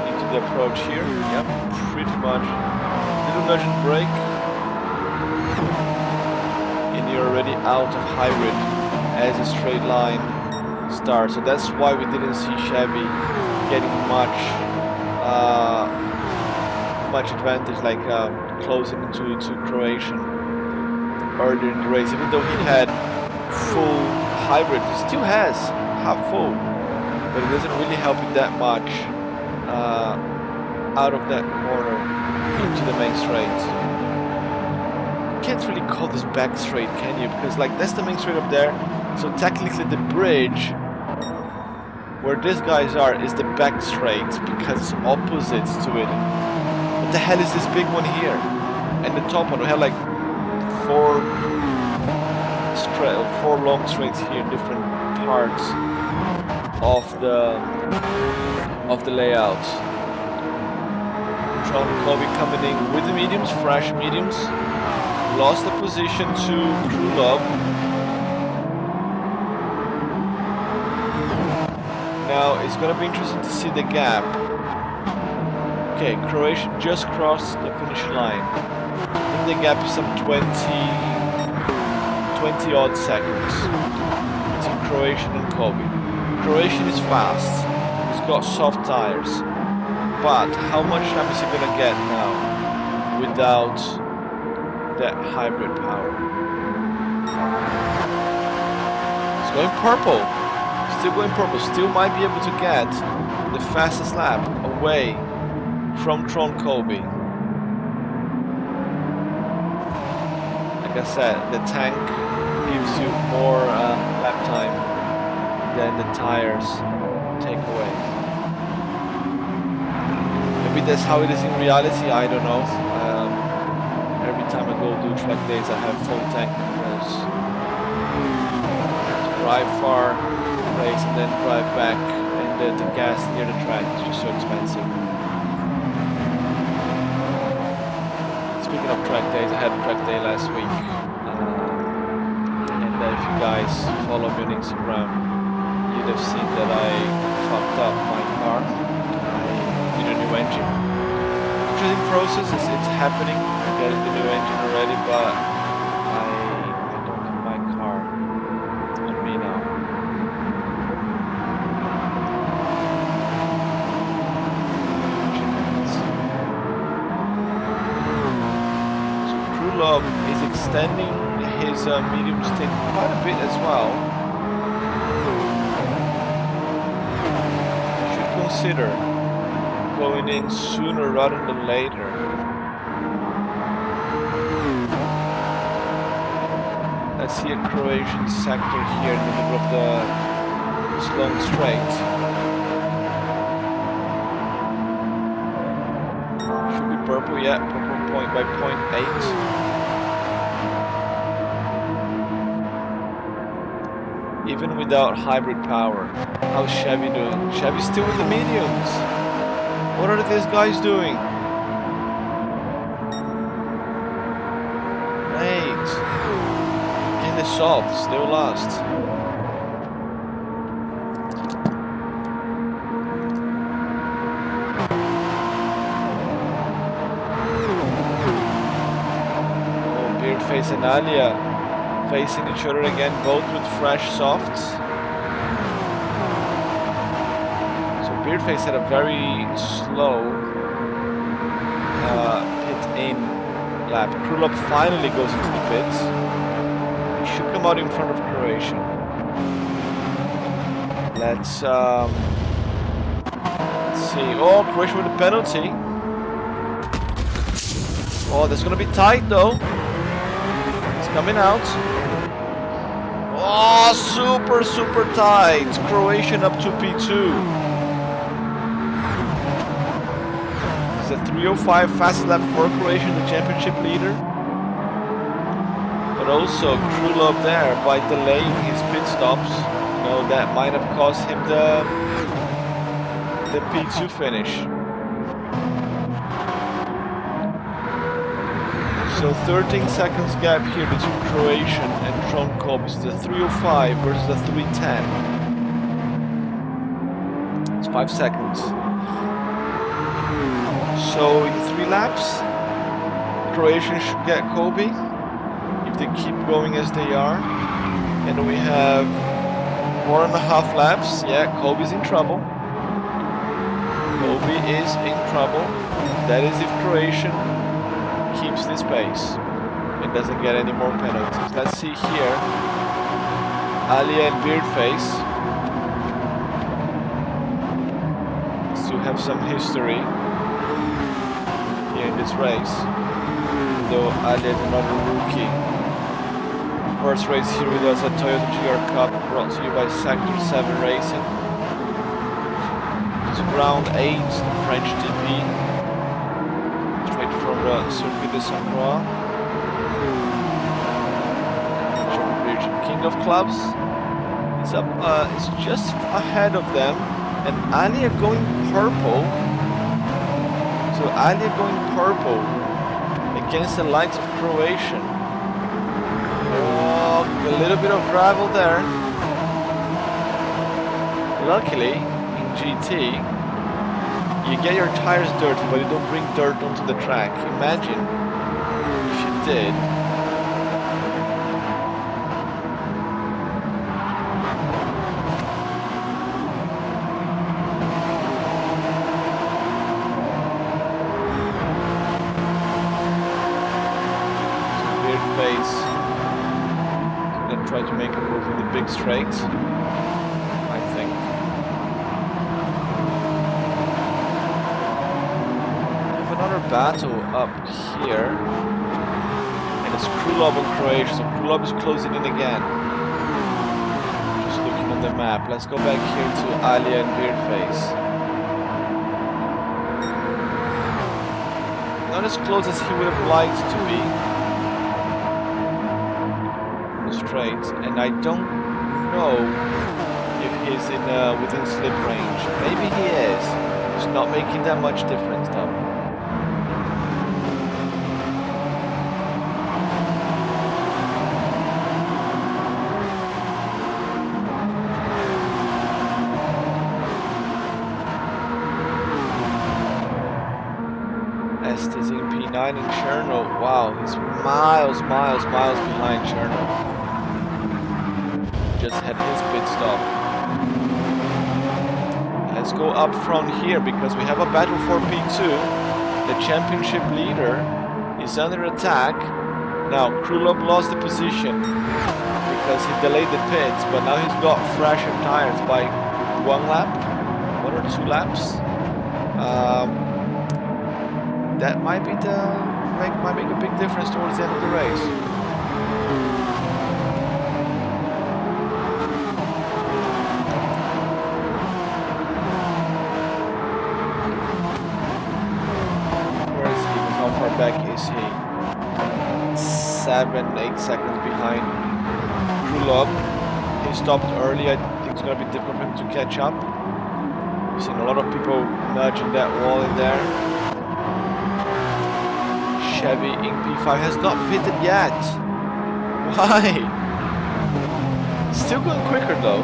into the approach here. Yep, pretty much. Little nudge and brake. And you're already out of hybrid as a straight line start. So that's why we didn't see Shabby getting much advantage, like closing into Croatian earlier in the race. Even though he had full hybrid, he still has half full, but it doesn't really help you that much out of that corner into the main straight. You can't really call this back straight, can you? Because like that's the main straight up there, so technically the bridge where these guys are is the back straight because it's opposites to it. What the hell is this big one here? And the top one, we have like four long straights here, different parts of the layout. Tron Kobe coming in with the mediums, fresh mediums. Lost the position to Krulov. Now it's gonna be interesting to see the gap. Okay, Croatian just crossed the finish line. I think the gap is some 20 20 odd seconds between Croatian and Kobe. Croatian is fast, he's got soft tires, but how much time is he gonna get now without that hybrid power? He's going purple, still going purple, still might be able to get the fastest lap away from Tron Kobe. Like I said, the tank gives you more lap time than the tires take away. Maybe that's how it is in reality, I don't know. Every time I go do track days I have full tank because I have to drive far, race and then drive back, and the gas near the track is just so expensive. Speaking of track days, I had a track day last week, and if you guys follow me on Instagram, you'd have seen that I fucked up my car. I need a new engine. Interesting process, it's happening. I'm getting the new engine already, but I don't have my car. It's on me now. Krulov is extending his medium stint quite a bit as well. Should consider going in sooner rather than later. Let's see a Croatian sector here in the middle of this long straight. Should be purple, yeah, purple point by 0.8. Even without hybrid power. How's Chevy doing? Chevy's still with the mediums. What are these guys doing? Great. Get the softs, they will last. Oh, Beardface and Alia facing each other again, both with fresh softs. So Beardface had a very slow pit-in lap. Krulov finally goes into the pits. He should come out in front of Croatian. Let's see. Oh, Croatian with a penalty. Oh, that's gonna be tight though. It's coming out. Oh, super tight. Croatian up to P2. It's a 3:05 fastest lap for Croatian, the championship leader. But also Krulov there by delaying his pit stops. You know, that might have cost him the P2 finish. So 13 seconds gap here between Croatian and Tron Kobe. It's the 3:05 versus the 3:10. It's 5 seconds. So in 3 laps, Croatian should get Kobe if they keep going as they are. And we have 4.5 laps. Yeah, Kobe's in trouble. Kobe is in trouble. That is if Croatian keeps this pace and doesn't get any more penalties. Let's see here. Alia and Beardface still have some history here in this race, though Alia is another rookie. First race here with us at Toyota GR Cup, brought to you by Sector 7 Racing. It's round 8, the French GP. From the Circuit de S7R, King of Clubs. It's up. It's just ahead of them, and Alia going purple. So Alia going purple against the likes of Croatian. Oh, a little bit of gravel there. Luckily, in GT. You get your tires dirty, but you don't bring dirt onto the track. Imagine if you did. race. He's gonna try to make a move in the big straight, I think. We have another battle up here. And it's Croix on Croatia, so Croix is closing in again. Just looking on the map. Let's go back here to Alia and Beardface. Not as close as he would have liked to be. Straight, and I don't know if he's in within slip range. Maybe he is. It's not making that much difference though. Estes in P9 and Cherno. Wow, he's miles behind Cherno. Just had his pit stop. Let's go up front here because we have a battle for P2. The championship leader is under attack. Now Krulov lost the position because he delayed the pits, but now he's got fresher tires by 1 lap, 1 or 2 laps. That might be might make a big difference towards the end of the race. Back is he? 7-8 seconds behind Krulov. He stopped early. I think it's going to be difficult for him to catch up. We've seen a lot of people nudging that wall in there. Chevy in P5 has not pitted yet. Why? Still going quicker though.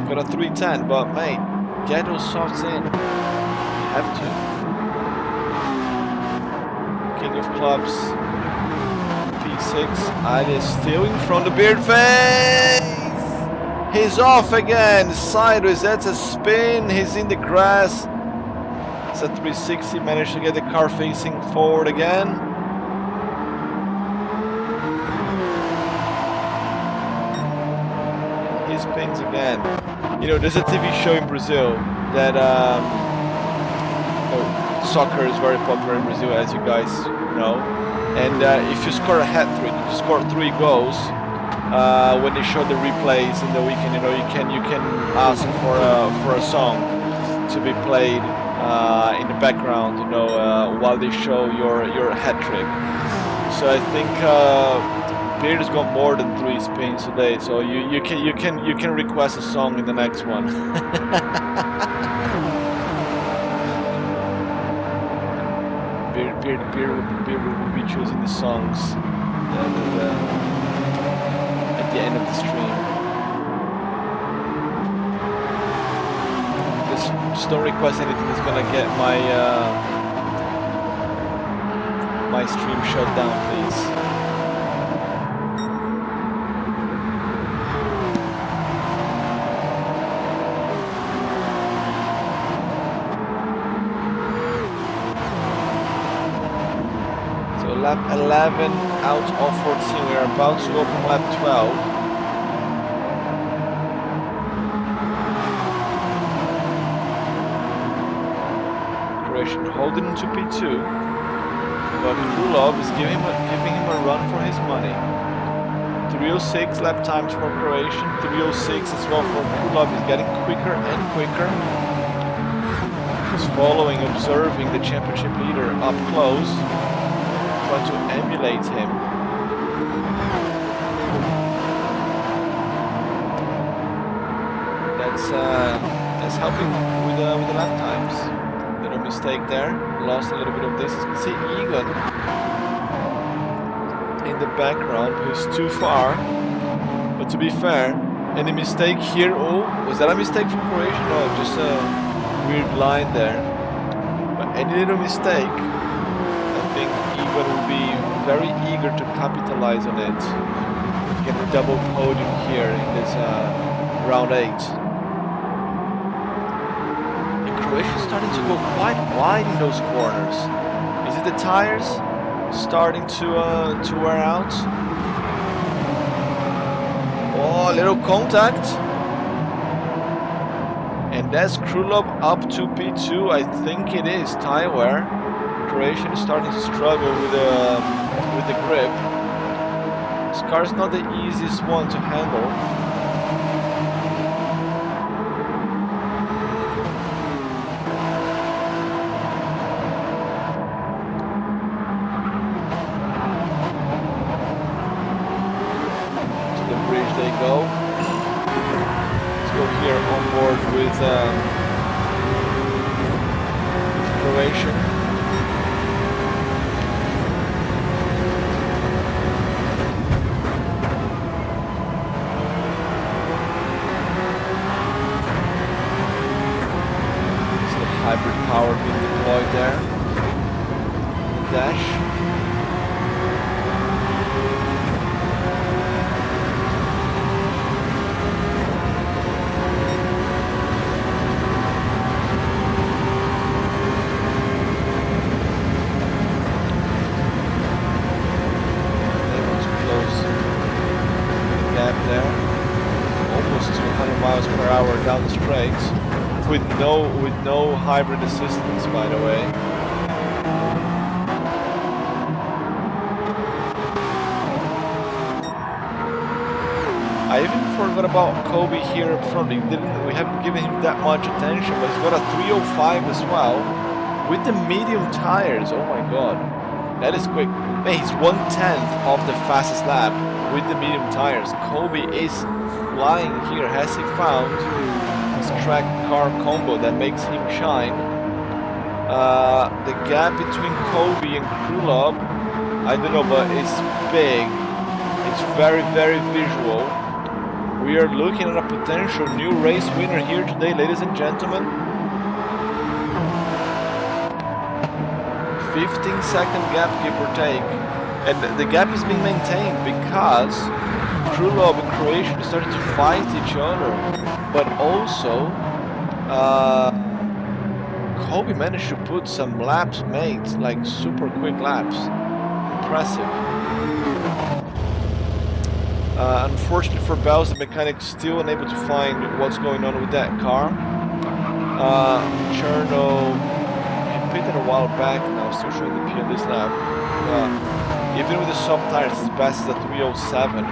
Got a 310, but mate, get those softs in. You have to. King of Clubs, P6, Alice still in front of Beardface! He's off again, sideways, that's a spin, he's in the grass. It's a 360, managed to get the car facing forward again. He spins again. You know, there's a TV show in Brazil that soccer is very popular in Brazil, as you guys know, and if you score a hat-trick, if you score 3 goals, when they show the replays in the weekend, you know, you can ask for a song to be played in the background, you know, while they show your hat-trick. So I think Beard has got more than 3 spins today, so you can request a song in the next one. Beard will be choosing the songs at the end of the stream. Just don't request anything that's gonna get my stream shut down, please. Lap 11 out of 14, we are about to open lap 12. Croatian holding into P2, but Krulov is giving him a run for his money. 306 lap times for Croatian, 306 as well for Krulov. He's getting quicker and quicker. He's following, observing the championship leader up close. Try to emulate him. That's helping with the lap times. Little mistake there. Lost a little bit of distance. You can see Egan in the background, who's too far. But to be fair, any mistake here? Oh, was that a mistake from Croatia? No, just a weird line there. But any little mistake, Egan will be very eager to capitalize on it. Get a double podium here in this round 8. And Croatia is starting to go quite wide in those corners. Is it the tires? starting to wear out. Oh, little contact. And that's Krylov up to P2. I think it is tire wear. Croatian is starting to struggle with the grip. This car is not the easiest one to handle. To the bridge they go. Let's go here on board with Croatian. Hybrid power being deployed there. Dash. Able to close the gap there. Almost 200 miles per hour down the straight. With no hybrid assistance, by the way. I even forgot about Kobe here up front. We haven't given him that much attention, but he's got a 305 as well with the medium tires. Oh my god, that is quick. Man, he's 1/10 of the fastest lap with the medium tires. Kobe is flying here. Has he found track car combo that makes him shine? The gap between Kobe and Krylov, I don't know, but it's big. It's very, very visual. We are looking at a potential new race winner here today, ladies and gentlemen. 15-second gap, give or take. And the gap is being maintained because Krylov and Croatia started to fight each other. But also, Kobe managed to put some laps made, like super quick laps. Impressive. Unfortunately for Bells, the mechanic's still unable to find what's going on with that car. Cherno pitted a while back now, still showing the P on this lap. Even with the soft tires, his best is a 307. I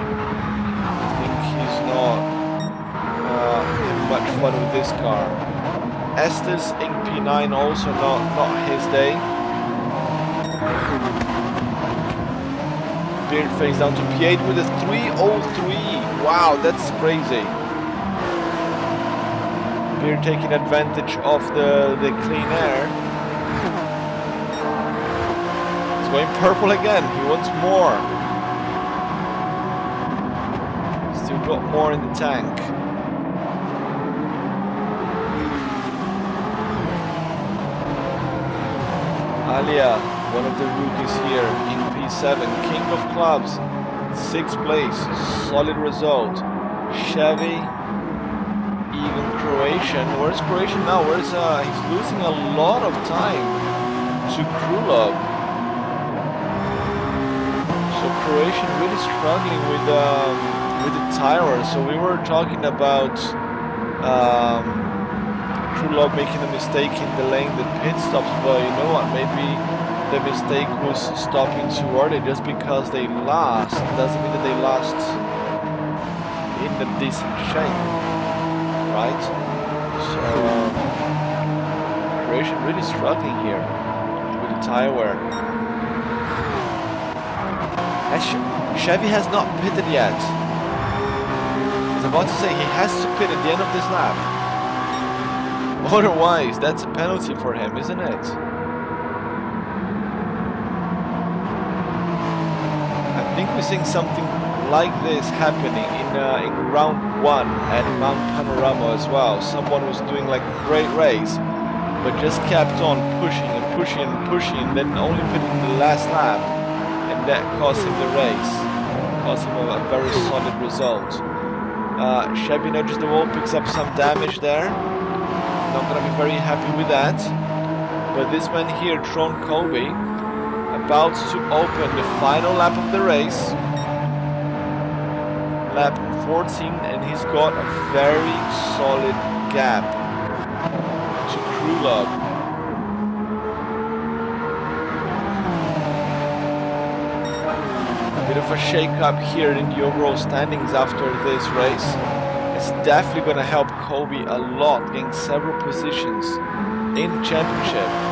think he's not much fun with this car. Estes in P9 also not his day. Beard fades down to P8 with a 303. Wow, that's crazy. Beard taking advantage of the clean air. It's going purple again. He wants more. Still got more in the tank. Alia, one of the rookies here in P7, king of clubs, 6th place, solid result. Chevy, even Croatian. Where's Croatian now? He's losing a lot of time to Krylov. So Croatian really struggling with the tire. So we were talking about Krylov making a mistake in delaying the pit stops, but you know what, maybe the mistake was stopping too early. Just because they lost doesn't mean that they lost in a decent shape, right? So Croatian really struggling here with the tire wear. Chevy has not pitted yet. I was about to say he has to pit at the end of this lap. Otherwise, that's a penalty for him, isn't it? I think we're seeing something like this happening in round 1 at Mount Panorama as well. Someone was doing like a great race, but just kept on pushing and pushing and pushing, and then only pitting in the last lap, and that cost him the race. Cost him a very solid result. Chevy nudges the wall, picks up some damage there. Not gonna be very happy with that. But this man here, Tron Kobe, about to open the final lap of the race. Lap 14, and he's got a very solid gap to Croix. Bit of a shake-up here in the overall standings after this race. It's definitely going to help Kobe a lot, gain several positions in the championship.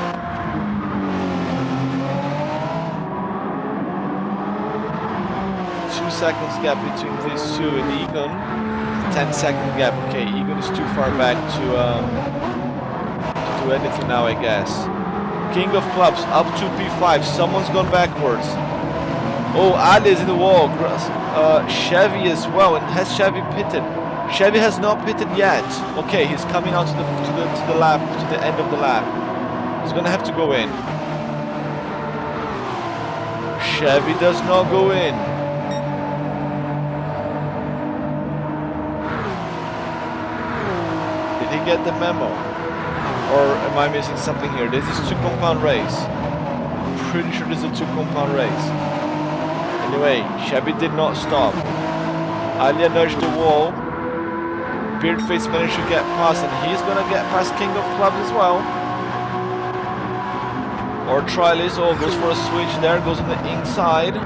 Seconds gap between these two and Egon. 10-second gap. Okay, Egon is too far back to do anything now, I guess. King of Clubs up to P5. Someone's gone backwards. Oh, Ali is in the wall. Chevy as well. And has Chevy pitted? Chevy has not pitted yet. Okay, he's coming out to the lap, to the end of the lap. He's gonna have to go in. Chevy does not go in. Did he get the memo? Or am I missing something here? This is 2 compound race. I'm pretty sure this is a 2 compound race. Anyway, Chevy did not stop. Alia nudged the wall. Beardface managed to get past, and he's gonna get past King of Clubs as well. Or Trialis, oh, goes for a switch there, goes on the inside.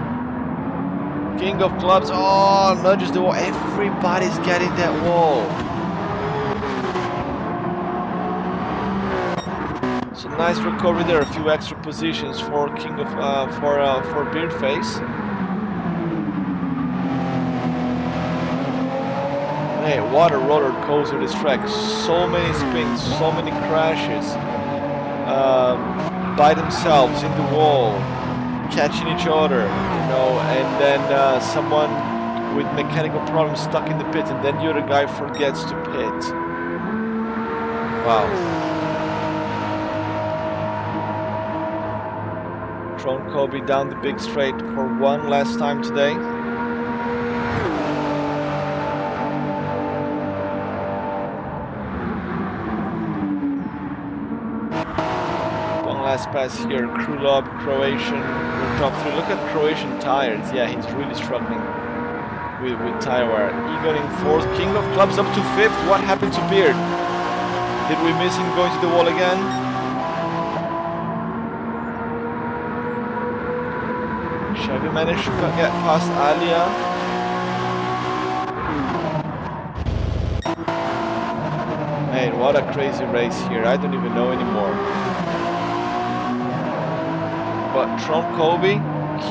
King of Clubs, oh, nudges the wall. Everybody's getting that wall. So nice recovery there, a few extra positions for for Beardface. Hey, what a roller coaster this track! So many spins, so many crashes, by themselves in the wall, catching each other, you know, and then someone with mechanical problems stuck in the pit, and then the other guy forgets to pit. Wow. Tron Kobe down the big straight for one last time today. One last pass here. Croix, Croatian will drop through. Look at Croatian tires. Yeah, he's really struggling with tire wear. Egon in 4th. King of Clubs up to 5th. What happened to Beard? Did we miss him going to the wall again? Chevy managed to get past Alia. Man, what a crazy race here. I don't even know anymore. But Tron Kobe,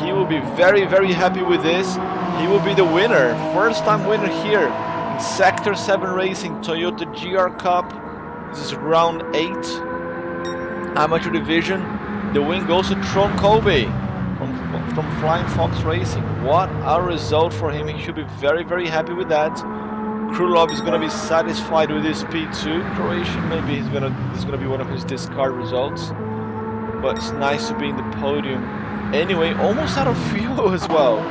he will be very, very happy with this. He will be the winner. First time winner here in Sector 7 Racing, Toyota GR Cup. This is round 8. Amateur division. The win goes to Tron Kobe from Flying Fox Racing. What a result for him. He should be very, very happy with that. Krulov is going to be satisfied with his P2. Croatian, maybe this is going to be one of his discard results. But it's nice to be in the podium. Anyway, almost out of fuel as well.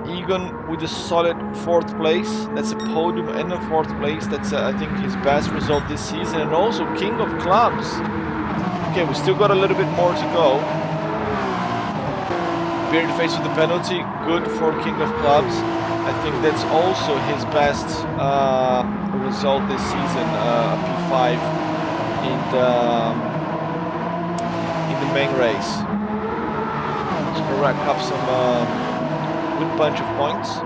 Egon with a solid 4th place. That's a podium and a 4th place. That's I think his best result this season. And also King of Clubs. Okay, we still got a little bit more to go. Beardface with the penalty, good for King of Clubs. I think that's also his best result this season, a P5 in the main race. He's gonna rack up some good bunch of points.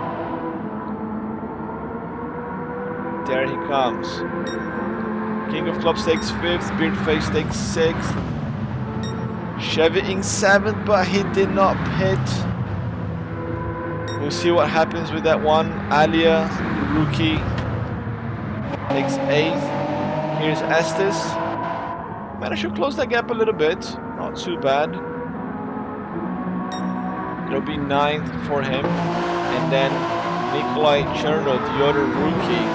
There he comes. King of Clubs takes 5th, Beardface takes 6th. Chevy in 7th, but he did not pit. We'll see what happens with that one. Alia, rookie, takes 8th. Here's Estes. Managed to close that gap a little bit. Not too bad. It'll be 9th for him. And then Nikolai Cherno, the other rookie.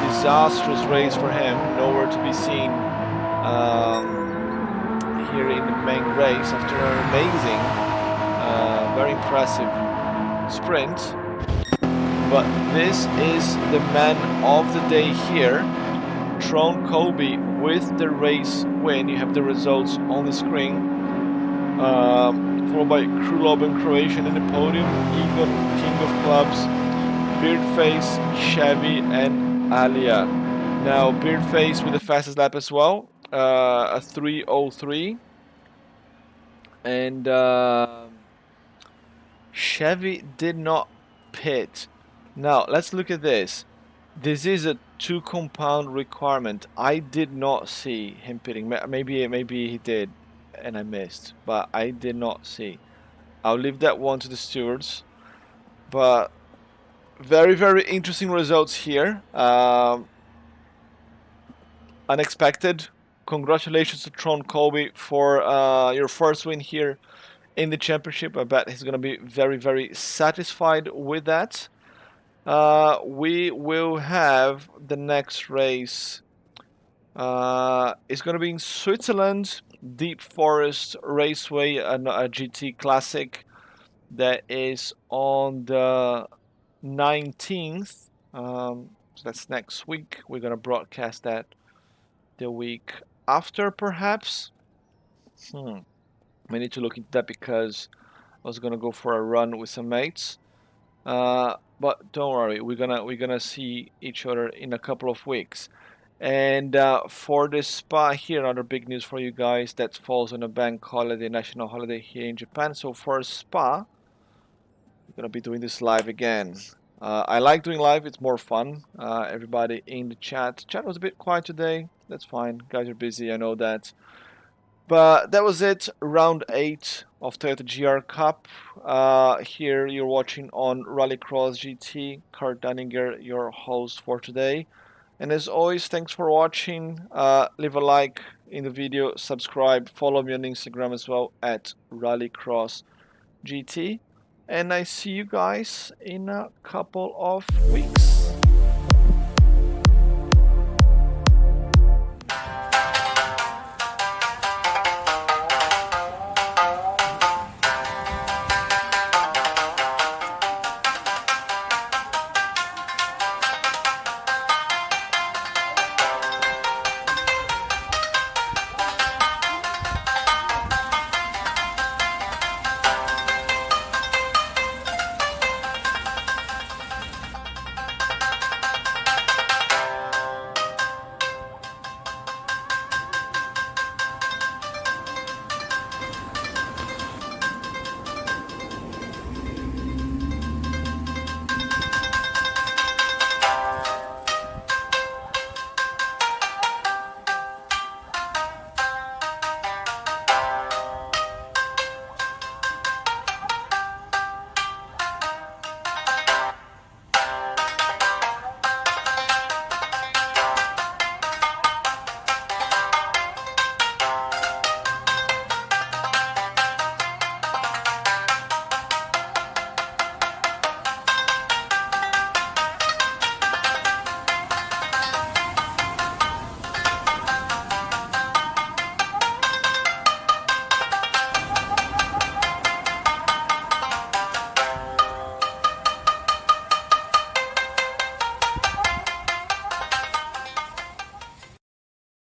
Disastrous race for him. Nowhere to be seen here in the main race after an amazing, very impressive sprint. But this is the man of the day here. Tron Colby with the race win. You have the results on the screen. Followed by Krulov and Croatian in the podium, Egon, King of Clubs, Beardface, Chevy, and Alia. Now, Beardface with the fastest lap as well, a 3:03. And Chevy did not pit. Now, let's look at this. This is a 2-compound requirement. I did not see him pitting. Maybe he did, and I missed, but I did not see. I'll leave that one to the stewards. But very, very interesting results here. Unexpected. Congratulations to Tron Colby for your first win here in the championship. I bet he's going to be very, very satisfied with that. We will have the next race. It's going to be in Switzerland, Deep Forest Raceway, a GT Classic that is on the 19th. So that's next week. We're going to broadcast that the week after, perhaps. I need to look into that because I was going to go for a run with some mates. But don't worry, we're gonna see each other in a couple of weeks. And for this Spa here, another big news for you guys, that falls on a bank holiday, national holiday here in Japan. So for Spa, we're gonna be doing this live again. I like doing live, it's more fun. Everybody in the chat was a bit quiet today. That's fine, guys are busy, I know that. But that was it, round 8 of Toyota GR Cup. Here you're watching on Rallycross GT. Kurt Dunninger, your host for today. And as always, thanks for watching. Leave a like in the video, subscribe, follow me on Instagram as well at Rallycross GT. And I see you guys in a couple of weeks.